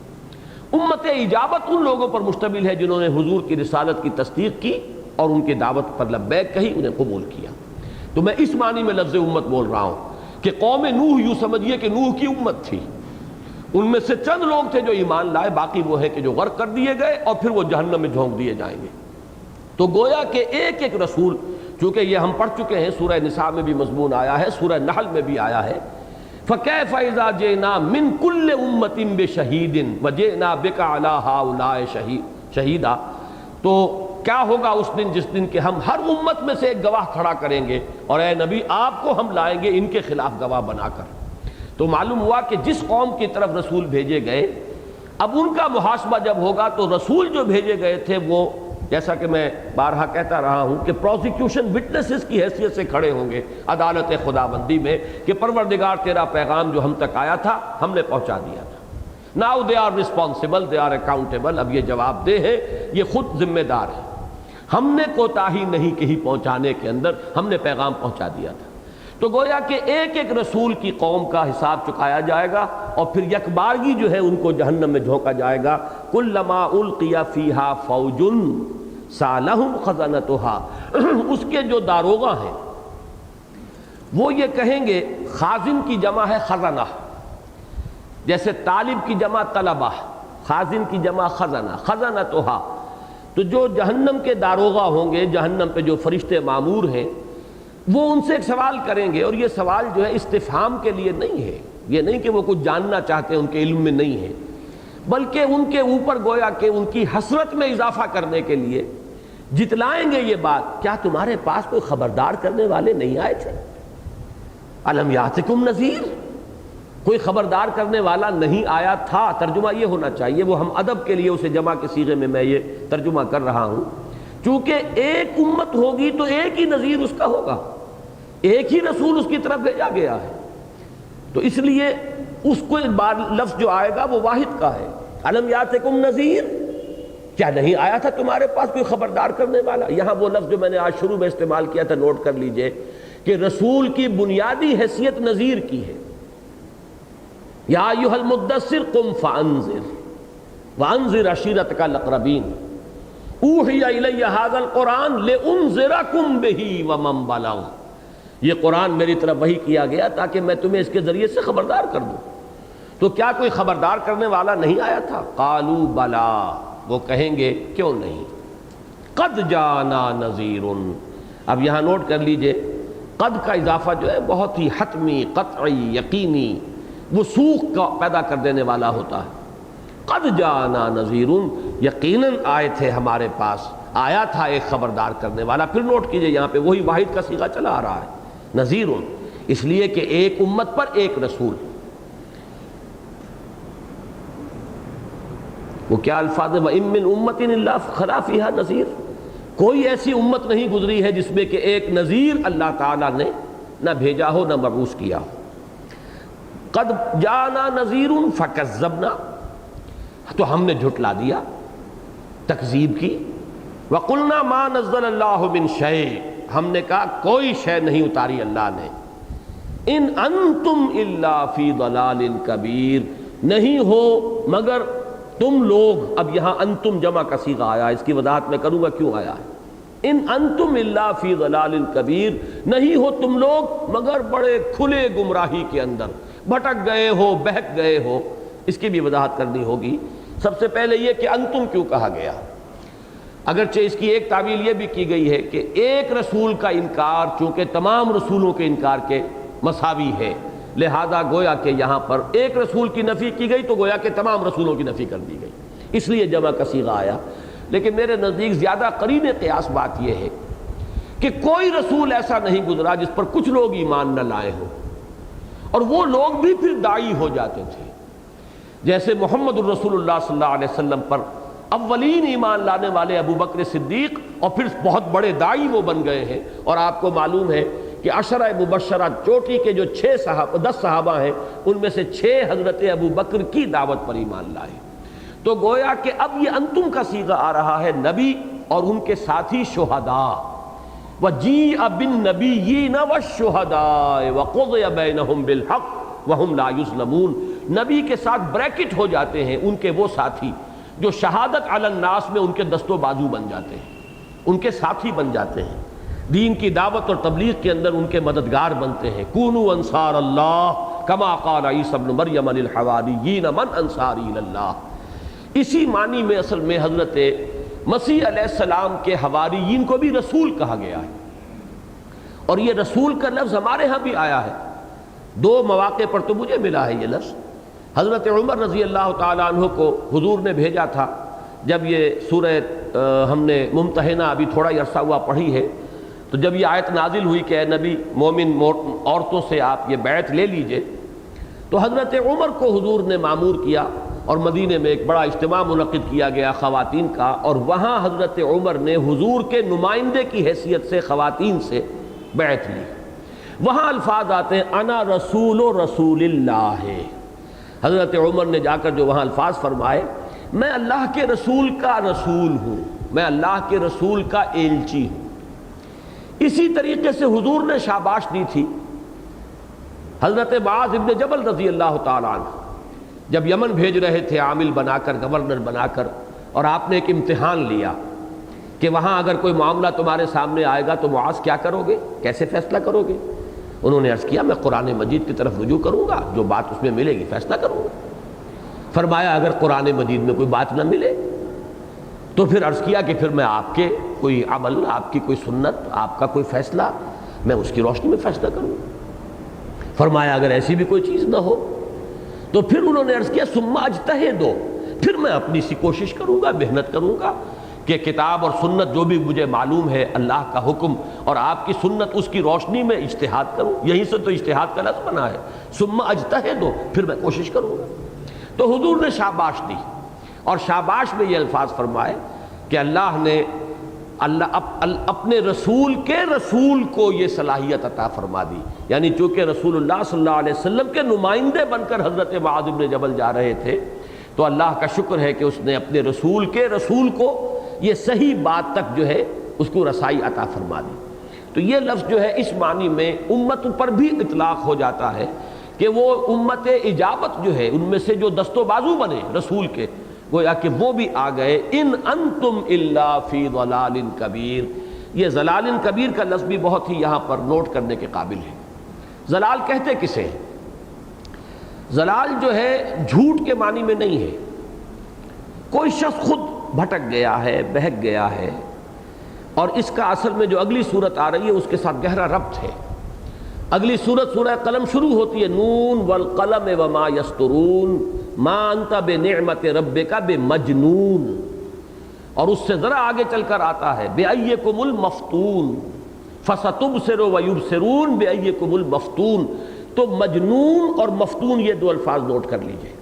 امت اجابت ان لوگوں پر مشتمل ہے جنہوں نے حضور کی رسالت کی تصدیق کی اور ان کی دعوت پر لبیک کہی، انہیں قبول کیا۔ تو میں اس معنی میں لفظ امت بول رہا ہوں کہ قوم نوح یوں سمجھیے کہ نوح کی امت تھی، ان میں سے چند لوگ تھے جو ایمان لائے، باقی وہ ہے کہ جو غرق کر دیے گئے اور پھر وہ جہنم میں جھونک دیے جائیں گے۔ تو گویا کہ ایک ایک رسول، چونکہ یہ ہم پڑھ چکے ہیں، سورہ نساء میں بھی مضمون آیا ہے، سورہ نحل میں بھی آیا ہے، فَكَيْفَ إِذَا جِئْنَا مِن كُلِّ أُمَّةٍ بِشَهِيدٍ وَجِئْنَا بِكَ عَلَىٰ هَٰؤُلَاءِ شَهِيدًا، تو کیا ہوگا اس دن جس دن کہ ہم ہر امت میں سے ایک گواہ کھڑا کریں گے اور اے نبی آپ کو ہم لائیں گے ان کے خلاف گواہ بنا کر۔ تو معلوم ہوا کہ جس قوم کی طرف رسول بھیجے گئے، اب ان کا محاسبہ جب ہوگا تو رسول جو بھیجے گئے تھے وہ، جیسا کہ میں بارہا کہتا رہا ہوں کہ پروسیکیوشن وٹنسز کی حیثیت سے کھڑے ہوں گے عدالت خداوندی میں کہ پروردگار تیرا پیغام جو ہم تک آیا تھا ہم نے پہنچا دیا تھا۔ Now they are responsible, they are accountable، اب یہ جواب دہ ہے، یہ خود ذمہ دار ہے، ہم نے کوتاہی نہیں کہی پہنچانے کے اندر، ہم نے پیغام پہنچا دیا تھا۔ تو گویا کہ ایک ایک رسول کی قوم کا حساب چکایا جائے گا اور پھر یکبارگی جو ہے ان کو جہنم میں جھونکا جائے گا۔ کلما القی فیہا فوج سالہم خزنتہا، اس کے جو داروغہ ہیں وہ یہ کہیں گے، خازن کی جمع ہے خزنہ، جیسے طالب کی جمع طلبہ، خازن کی جمع خزنہ، خزنتہا، تو جو جہنم کے داروغہ ہوں گے، جہنم پہ جو فرشتے مامور ہیں، وہ ان سے ایک سوال کریں گے، اور یہ سوال جو ہے استفہام کے لیے نہیں ہے، یہ نہیں کہ وہ کچھ جاننا چاہتے ہیں، ان کے علم میں نہیں ہے، بلکہ ان کے اوپر گویا کہ ان کی حسرت میں اضافہ کرنے کے لیے جتلائیں گے یہ بات، کیا تمہارے پاس کوئی خبردار کرنے والے نہیں آئے تھے؟ الم یاتکم نذیر، کوئی خبردار کرنے والا نہیں آیا تھا، ترجمہ یہ ہونا چاہیے، وہ ہم ادب کے لیے اسے جمع کے صیغے میں یہ ترجمہ کر رہا ہوں، چونکہ ایک امت ہوگی تو ایک ہی نذیر اس کا ہوگا، ایک ہی رسول اس کی طرف بھیجا گیا ہے، تو اس لیے اس کو لفظ جو آئے گا وہ واحد کا ہے۔ الم یاتکم نذیر، کیا نہیں آیا تھا تمہارے پاس کوئی خبردار کرنے والا؟ یہاں وہ لفظ جو میں نے آج شروع میں استعمال کیا تھا نوٹ کر لیجئے کہ رسول کی بنیادی حیثیت نذیر کی ہے۔ یا ایھا المدثر قم فانذر وانذر عشیرتک الاقربین اوحی الی ھذا القرآن لانذرکم بہ ومن بلغ، یہ قرآن میری طرف وحی کیا گیا تاکہ میں تمہیں اس کے ذریعے سے خبردار کر دوں، تو کیا کوئی خبردار کرنے والا نہیں آیا تھا؟ قالوا بلا، وہ کہیں گے کیوں نہیں، قد جانا نذیر، اب یہاں نوٹ کر لیجئے قد کا اضافہ جو ہے بہت ہی حتمی، قطعی، یقینی، وثوق کا پیدا کر دینے والا ہوتا ہے۔ قد جانا نذیر، یقیناً آئے تھے ہمارے پاس، آیا تھا ایک خبردار کرنے والا۔ پھر نوٹ کیجئے یہاں پہ وہی واحد کا صیغہ چلا آ رہا ہے، نذیر، اس لیے کہ ایک امت پر ایک رسول۔ وہ کیا الفاظ ہے، وَإِن مِّنْ أُمَّةٍ إِلَّا خَلَا فِيهَا نَذِيرٌ، کوئی ایسی امت نہیں گزری ہے جس میں کہ ایک نذیر اللہ تعالیٰ نے نہ بھیجا ہو نہ مبعوث کیا ہو۔ قد جانا نذیر فکذبنا، تو ہم نے جھٹلا دیا، تکذیب کی۔ وقلنا ما نزل اللہ من شیء، ہم نے کہا کوئی شے نہیں اتاری اللہ نے۔ ان انتم الا فی ضلال کبیر، نہیں ہو مگر تم لوگ، اب یہاں انتم جمع کا صیغہ آیا، اس کی وضاحت میں کروں گا کیوں آیا ہے۔ ان انتم الا فی ضلال کبیر، نہیں ہو تم لوگ مگر بڑے کھلے گمراہی کے اندر، بھٹک گئے ہو، بہک گئے ہو۔ اس کی بھی وضاحت کرنی ہوگی۔ سب سے پہلے یہ کہ انتم کیوں کہا گیا، اگرچہ اس کی ایک تعویل یہ بھی کی گئی ہے کہ ایک رسول کا انکار چونکہ تمام رسولوں کے انکار کے مساوی ہے، لہذا گویا کہ یہاں پر ایک رسول کی نفی کی گئی تو گویا کہ تمام رسولوں کی نفی کر دی گئی، اس لیے جمع کا صیغہ آیا۔ لیکن میرے نزدیک زیادہ قرین قیاس بات یہ ہے کہ کوئی رسول ایسا نہیں گزرا جس پر کچھ لوگ ایمان نہ لائے ہوں، اور وہ لوگ بھی پھر داعی ہو جاتے تھے، جیسے محمد الرسول اللہ صلی اللہ علیہ وسلم پر اولین ایمان لانے والے ابو بکر صدیق، اور پھر بہت بڑے داعی وہ بن گئے ہیں۔ اور آپ کو معلوم ہے کہ عشرہ مبشرہ چوٹی کے جو 10 صحابہ ہیں ان میں سے 6 حضرت ابو بکر کی دعوت پر ایمان لائے. تو گویا کہ اب یہ انتم کا صیغہ آ رہا ہے نبی اور ان کے ساتھی شہداء. وَجِیءَ بِالنَّبِیِّینَ وَالشُّہَدَاءِ وَقُضِیَ بَینَہُم بِالْحَقِّ وَہُم لَا یُظْلَمُونَ. نبی کے ساتھ بریکٹ ہو جاتے ہیں ان کے وہ ساتھی جو شہادت علی الناس میں ان کے دست و بازو بن جاتے ہیں، ان کے ساتھی بن جاتے ہیں، دین کی دعوت اور تبلیغ کے اندر ان کے مددگار بنتے ہیں. کونوا انصار اللہ کما قال عیسی ابن مریم للحواریین من انصاری الی اللہ. اسی معنی میں اصل میں حضرت مسیح علیہ السلام کے حواریین کو بھی رسول کہا گیا ہے. اور یہ رسول کا لفظ ہمارے ہاں بھی آیا ہے. 2 مواقع پر تو مجھے ملا ہے یہ لفظ. حضرت عمر رضی اللہ تعالیٰ عنہ کو حضور نے بھیجا تھا جب یہ سورہ ہم نے ممتحنہ ابھی تھوڑا ہی عرصہ ہوا پڑھی ہے، تو جب یہ آیت نازل ہوئی کہ اے نبی مومن عورتوں سے آپ یہ بیعت لے لیجئے، تو حضرت عمر کو حضور نے مامور کیا اور مدینے میں ایک بڑا اجتماع منعقد کیا گیا خواتین کا، اور وہاں حضرت عمر نے حضور کے نمائندے کی حیثیت سے خواتین سے بیعت لی. وہاں الفاظ آتے ہیں انا رسول رسول اللہ. حضرت عمر نے جا کر جو وہاں الفاظ فرمائے، میں اللہ کے رسول کا رسول ہوں، میں اللہ کے رسول کا ایلچی ہوں. اسی طریقے سے حضور نے شاباش دی تھی حضرت معاذ ابن جبل رضی اللہ تعالیٰ عنہ جب یمن بھیج رہے تھے عامل بنا کر، گورنر بنا کر، اور آپ نے ایک امتحان لیا کہ وہاں اگر کوئی معاملہ تمہارے سامنے آئے گا تو معاذ کیا کرو گے، کیسے فیصلہ کرو گے؟ انہوں نے عرض کیا میں قرآن مجید کی طرف رجوع کروں گا، جو بات اس میں ملے گی فیصلہ کروں گا. فرمایا اگر قرآن مجید میں کوئی بات نہ ملے تو پھر عرض کیا کہ پھر میں آپ کے کوئی عمل، آپ کی کوئی سنت، آپ کا کوئی فیصلہ، میں اس کی روشنی میں فیصلہ کروں گا. فرمایا اگر ایسی بھی کوئی چیز نہ ہو تو پھر انہوں نے عرض کیا ثم اجتہد، پھر میں اپنی سی کوشش کروں گا، محنت کروں گا کہ کتاب اور سنت جو بھی مجھے معلوم ہے اللہ کا حکم اور آپ کی سنت اس کی روشنی میں اجتہاد کروں. یہیں سے تو اجتہاد کا لفظ بنا ہے، ثم اجتہد، پھر میں کوشش کروں گا. تو حضور نے شاباش دی اور شاباش میں یہ الفاظ فرمائے کہ اللہ نے اپنے رسول کے رسول کو یہ صلاحیت عطا فرما دی. یعنی چونکہ رسول اللہ صلی اللہ علیہ وسلم کے نمائندے بن کر حضرت معاذ بن جبل جا رہے تھے، تو اللہ کا شکر ہے کہ اس نے اپنے رسول کے رسول کو یہ صحیح بات تک جو ہے اس کو رسائی عطا فرما دی. تو یہ لفظ جو ہے اس معنی میں امت پر بھی اطلاق ہو جاتا ہے کہ وہ امت اجابت جو ہے ان میں سے جو دست و بازو بنے رسول کے، گویا کہ وہ بھی آ گئے. ان انتم الا فی ضلال کبیر. یہ ضلال کبیر کا لفظ بھی بہت ہی یہاں پر نوٹ کرنے کے قابل ہے. ضلال کہتے کسے؟ ضلال جو ہے جھوٹ کے معنی میں نہیں ہے. کوئی شخص خود بھٹک گیا ہے، بہک گیا ہے، اور اس کا اصل میں جو اگلی صورت آ رہی ہے اس کے ساتھ گہرا ربط ہے. اگلی صورت سورہ قلم شروع ہوتی ہے نون والقلم وما یسطرون ما انت بنعمت ربک بمجنون، اور اس سے ذرا آگے چل کر آتا ہے بأیکم المفتون فستبصر ویبصرون بأیکم المفتون. تو مجنون اور مفتون یہ 2 الفاظ نوٹ کر لیجئے.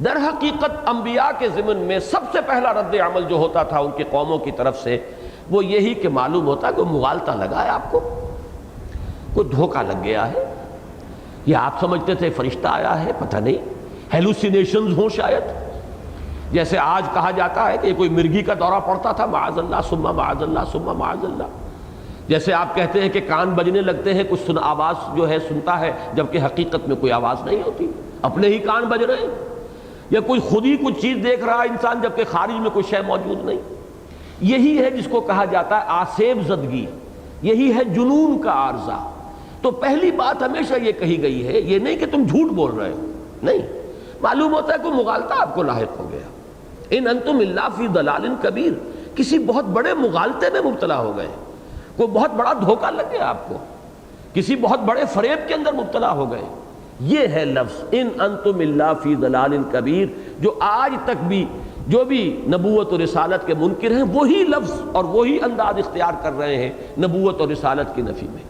در حقیقت انبیاء کے ضمن میں سب سے پہلا رد عمل جو ہوتا تھا ان کی قوموں کی طرف سے وہ یہی کہ معلوم ہوتا کہ مغالطہ لگا ہے، آپ کو کوئی دھوکہ لگ گیا ہے، یہ آپ سمجھتے تھے فرشتہ آیا ہے، پتہ نہیں ہیلوسینیشنز ہوں شاید. جیسے آج کہا جاتا ہے کہ کوئی مرگی کا دورہ پڑتا تھا، معاذ اللہ ثم معاذ اللہ ثم معاذ اللہ. جیسے آپ کہتے ہیں کہ کان بجنے لگتے ہیں، کچھ آواز جو ہے سنتا ہے جبکہ حقیقت میں کوئی آواز نہیں ہوتی، اپنے ہی کان بج رہے ہیں. یا کوئی خود ہی کچھ چیز دیکھ رہا ہے انسان جبکہ خارج میں کوئی شے موجود نہیں. یہی ہے جس کو کہا جاتا ہے آسیب زدگی، یہی ہے جنون کا عارضہ. تو پہلی بات ہمیشہ یہ کہی گئی ہے، یہ نہیں کہ تم جھوٹ بول رہے ہو، نہیں، معلوم ہوتا ہے کوئی مغالطہ آپ کو لاحق ہو گیا. ان انتم الا فی ضلال کبیر، کسی بہت بڑے مغالطے میں مبتلا ہو گئے، کوئی بہت بڑا دھوکہ لگ گیا آپ کو، کسی بہت بڑے فریب کے اندر مبتلا ہو گئے. یہ ہے لفظ ان انتم الا فی ضلال کبیر، جو آج تک بھی جو بھی نبوت و رسالت کے منکر ہیں وہی لفظ اور وہی انداز اختیار کر رہے ہیں نبوت اور رسالت کی نفی میں.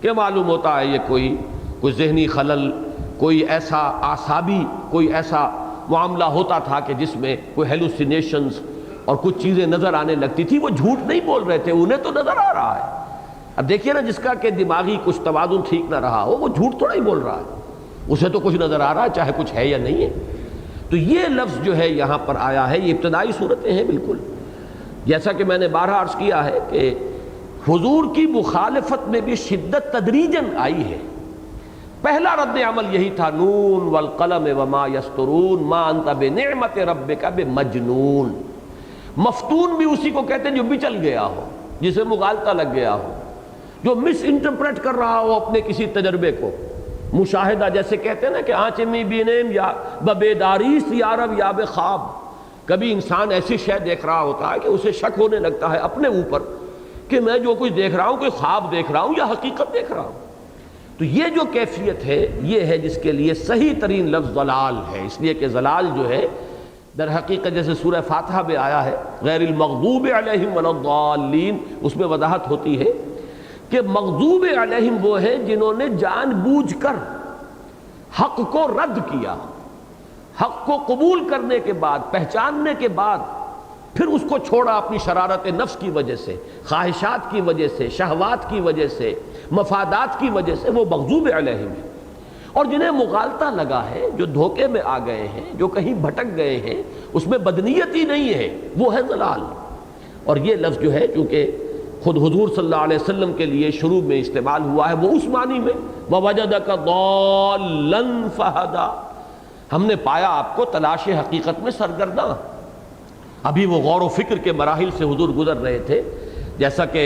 کہ معلوم ہوتا ہے یہ کوئی ذہنی خلل، کوئی ایسا اعصابی کوئی ایسا معاملہ ہوتا تھا کہ جس میں کوئی ہیلوسینیشنز اور کچھ چیزیں نظر آنے لگتی تھی. وہ جھوٹ نہیں بول رہے تھے، انہیں تو نظر آ رہا ہے. اب دیکھیے نا، جس کا کہ دماغی کچھ توازن ٹھیک نہ رہا ہو وہ جھوٹ تھوڑا ہی بول رہا ہے، اسے تو کچھ نظر آ رہا ہے چاہے کچھ ہے یا نہیں ہے۔ تو یہ لفظ جو ہے یہاں پر آیا ہے، یہ ابتدائی صورتیں ہیں بالکل، جیسا کہ میں نے بارہا عرض کیا ہے کہ حضور کی مخالفت میں بھی شدت تدریجاً آئی ہے۔ پہلا رد عمل یہی تھا، نون والقلم وما یسطرون ما انت بنعمت ربک بمجنون۔ مفتون بھی اسی کو کہتے ہیں جو بچل گیا ہو، جسے مغالطہ لگ گیا ہو، جو مس انٹرپریٹ کر رہا ہو اپنے کسی تجربے کو، مشاہدہ جیسے کہتے ہیں نا کہ آنچ می بینیم یا ببیداریس یا رب یا بخواب۔ کبھی انسان ایسی شے دیکھ رہا ہوتا ہے کہ اسے شک ہونے لگتا ہے اپنے اوپر کہ میں جو کچھ دیکھ رہا ہوں کوئی خواب دیکھ رہا ہوں یا حقیقت دیکھ رہا ہوں۔ تو یہ جو کیفیت ہے یہ ہے جس کے لیے صحیح ترین لفظ ضلال ہے، اس لیے کہ ضلال جو ہے در حقیقت جیسے سورہ فاتحہ میں آیا ہے غیر المغضوب علیہم ولا الضالین، اس میں وضاحت ہوتی ہے کہ مغضوب علیہم وہ ہیں جنہوں نے جان بوجھ کر حق کو رد کیا، حق کو قبول کرنے کے بعد، پہچاننے کے بعد پھر اس کو چھوڑا اپنی شرارت نفس کی وجہ سے، خواہشات کی وجہ سے، شہوات کی وجہ سے، مفادات کی وجہ سے، وہ مغضوب علیہم ہیں۔ اور جنہیں مغالطہ لگا ہے، جو دھوکے میں آ گئے ہیں، جو کہیں بھٹک گئے ہیں، اس میں بدنیت ہی نہیں ہے، وہ ہے ضلال۔ اور یہ لفظ جو ہے چونکہ خود حضور صلی اللہ علیہ وسلم کے لیے شروع میں استعمال ہوا ہے، وہ اس معنی میں وَوَجَدَكَ ضَالًّا فَهَدَىٰ، ہم نے پایا آپ کو تلاش حقیقت میں سرگرداں۔ ابھی وہ غور و فکر کے مراحل سے حضور گزر رہے تھے، جیسا کہ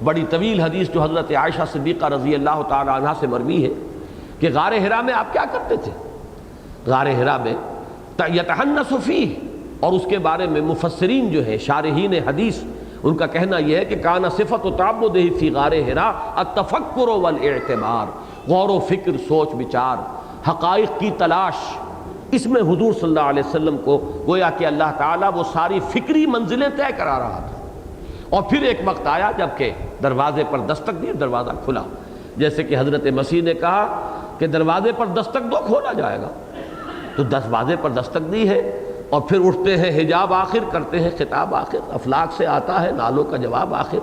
بڑی طویل حدیث جو حضرت عائشہ صدیقہ رضی اللہ تعالی عنہا سے مروی ہے کہ غار حرا میں آپ کیا کرتے تھے؟ غار حرا میں یتحنث فیہ، اور اس کے بارے میں مفسرین جو ہیں شارحین حدیث ان کا کہنا یہ ہے کہ کان صفت تعبدہ فی غار حرا التفکر والاعتبار، غور و فکر، سوچ بچار، حقائق کی تلاش، اس میں حضور صلی اللہ علیہ وسلم کو گویا کہ اللہ تعالیٰ وہ ساری فکری منزلیں طے کرا رہا تھا۔ اور پھر ایک وقت آیا جب کہ دروازے پر دستک دی، دروازہ کھلا، جیسے کہ حضرت مسیح نے کہا کہ دروازے پر دستک دو کھولا جائے گا، تو دروازے پر دستک دی ہے، اور پھر اٹھتے ہیں حجاب آخر، کرتے ہیں خطاب آخر، افلاک سے آتا ہے نالوں کا جواب آخر۔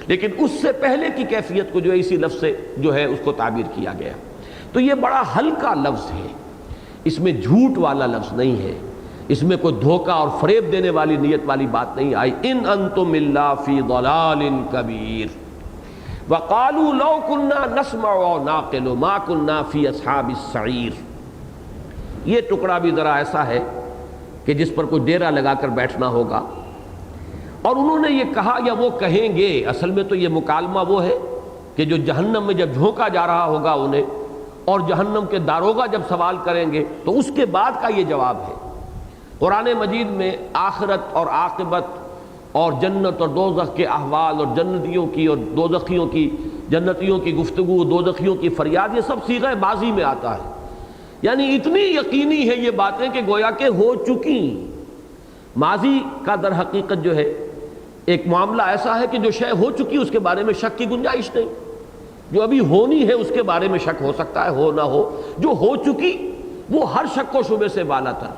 لیکن اس سے پہلے کی کیفیت کو جو ہے اسی لفظ سے جو ہے اس کو تعبیر کیا گیا۔ تو یہ بڑا ہلکا لفظ ہے، اس میں جھوٹ والا لفظ نہیں ہے، اس میں کوئی دھوکہ اور فریب دینے والی نیت والی بات نہیں آئی۔ ان انتم الا فی ضلال کبیر وقالوا لو كنا نسمع او نعقل ما كنا فی اصحاب السعیر۔ یہ ٹکڑا بھی ذرا ایسا ہے کہ جس پر کوئی ڈیرا لگا کر بیٹھنا ہوگا۔ اور انہوں نے یہ کہا یا وہ کہیں گے، اصل میں تو یہ مکالمہ وہ ہے کہ جو جہنم میں جب جھونکا جا رہا ہوگا انہیں، اور جہنم کے داروغہ جب سوال کریں گے تو اس کے بعد کا یہ جواب ہے۔ قرآن مجید میں آخرت اور عاقبت اور جنت اور دوزخ کے احوال اور جنتیوں کی اور دوزخیوں کی، جنتیوں کی گفتگو، دوزخیوں کی فریاد، یہ سب صیغہ ماضی میں آتا ہے، یعنی اتنی یقینی ہے یہ باتیں کہ گویا کہ ہو چکی۔ ماضی کا در حقیقت جو ہے ایک معاملہ ایسا ہے کہ جو شے ہو چکی اس کے بارے میں شک کی گنجائش نہیں، جو ابھی ہونی ہے اس کے بارے میں شک ہو سکتا ہے، ہو نہ ہو، جو ہو چکی وہ ہر شک و شبے سے بالا تر۔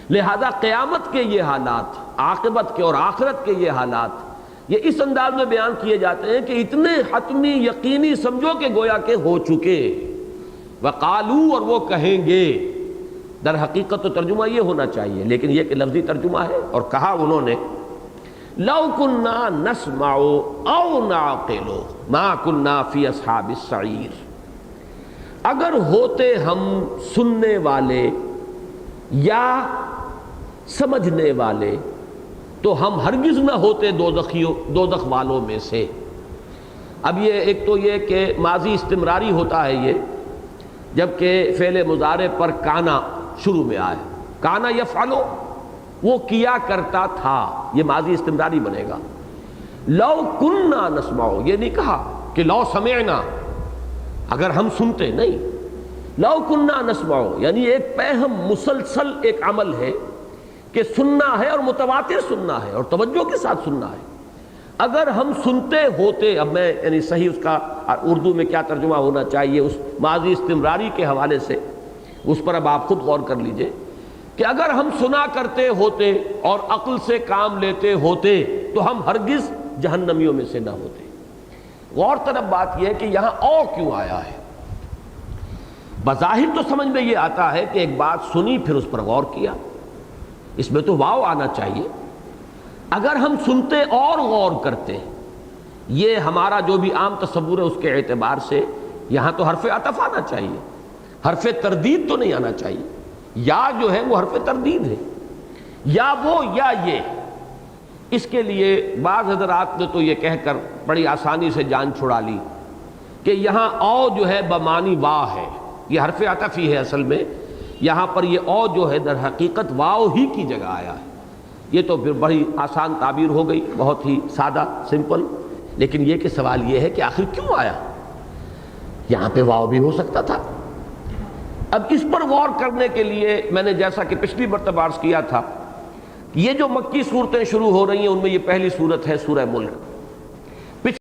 لہذا قیامت کے یہ حالات، عاقبت کے اور آخرت کے یہ حالات، یہ اس انداز میں بیان کیے جاتے ہیں کہ اتنے حتمی یقینی سمجھو کہ گویا کہ ہو چکے۔ وقالو، اور وہ کہیں گے، در حقیقت تو ترجمہ یہ ہونا چاہیے، لیکن یہ کہ لفظی ترجمہ ہے، اور کہا انہوں نے لو کنا نسمع او نعقل ما کنا فی اصحاب السعیر، اگر ہوتے ہم سننے والے یا سمجھنے والے تو ہم ہرگز نہ ہوتے دوزخ والوں میں سے۔ اب یہ ایک تو یہ کہ ماضی استمراری ہوتا ہے یہ، جبکہ فعل مضارع پر کانا شروع میں آئے، کانا یفعلو، وہ کیا کرتا تھا، یہ ماضی استمراری بنے گا۔ لو کننا نسمع، یہ نہیں کہا کہ لو سمعنا، اگر ہم سنتے، نہیں، لو کننا نسمع، یعنی ایک پہم مسلسل ایک عمل ہے کہ سننا ہے اور متواتر سننا ہے اور توجہ کے ساتھ سننا ہے۔ اگر ہم سنتے ہوتے، اب میں یعنی صحیح اس کا اردو میں کیا ترجمہ ہونا چاہیے اس ماضی استمراری کے حوالے سے، اس پر اب آپ خود غور کر لیجئے کہ اگر ہم سنا کرتے ہوتے اور عقل سے کام لیتے ہوتے تو ہم ہرگز جہنمیوں میں سے نہ ہوتے۔ غور طلب بات یہ ہے کہ یہاں او کیوں آیا ہے؟ بظاہر تو سمجھ میں یہ آتا ہے کہ ایک بات سنی پھر اس پر غور کیا، اس میں تو واو آنا چاہیے۔ اگر ہم سنتے اور غور کرتے، یہ ہمارا جو بھی عام تصور ہے اس کے اعتبار سے یہاں تو حرف عطف آنا چاہیے، حرف تردید تو نہیں آنا چاہیے۔ یا جو ہے وہ حرف تردید ہے، یا وہ یا یہ۔ اس کے لیے بعض حضرات نے تو یہ کہہ کر بڑی آسانی سے جان چھڑا لی کہ یہاں او جو ہے بمانی وا ہے، یہ حرف عطف ہی ہے اصل میں، یہاں پر یہ او جو ہے در حقیقت واو ہی کی جگہ آیا ہے۔ یہ تو پھر بڑی آسان تعبیر ہو گئی، بہت ہی سادہ سمپل، لیکن یہ کہ سوال یہ ہے کہ آخر کیوں آیا؟ یہاں پہ واو بھی ہو سکتا تھا۔ اب اس پر غور کرنے کے لیے میں نے جیسا کہ پچھلی مرتبہ عرض کیا تھا، یہ جو مکی صورتیں شروع ہو رہی ہیں ان میں یہ پہلی صورت ہے سورہ ملک۔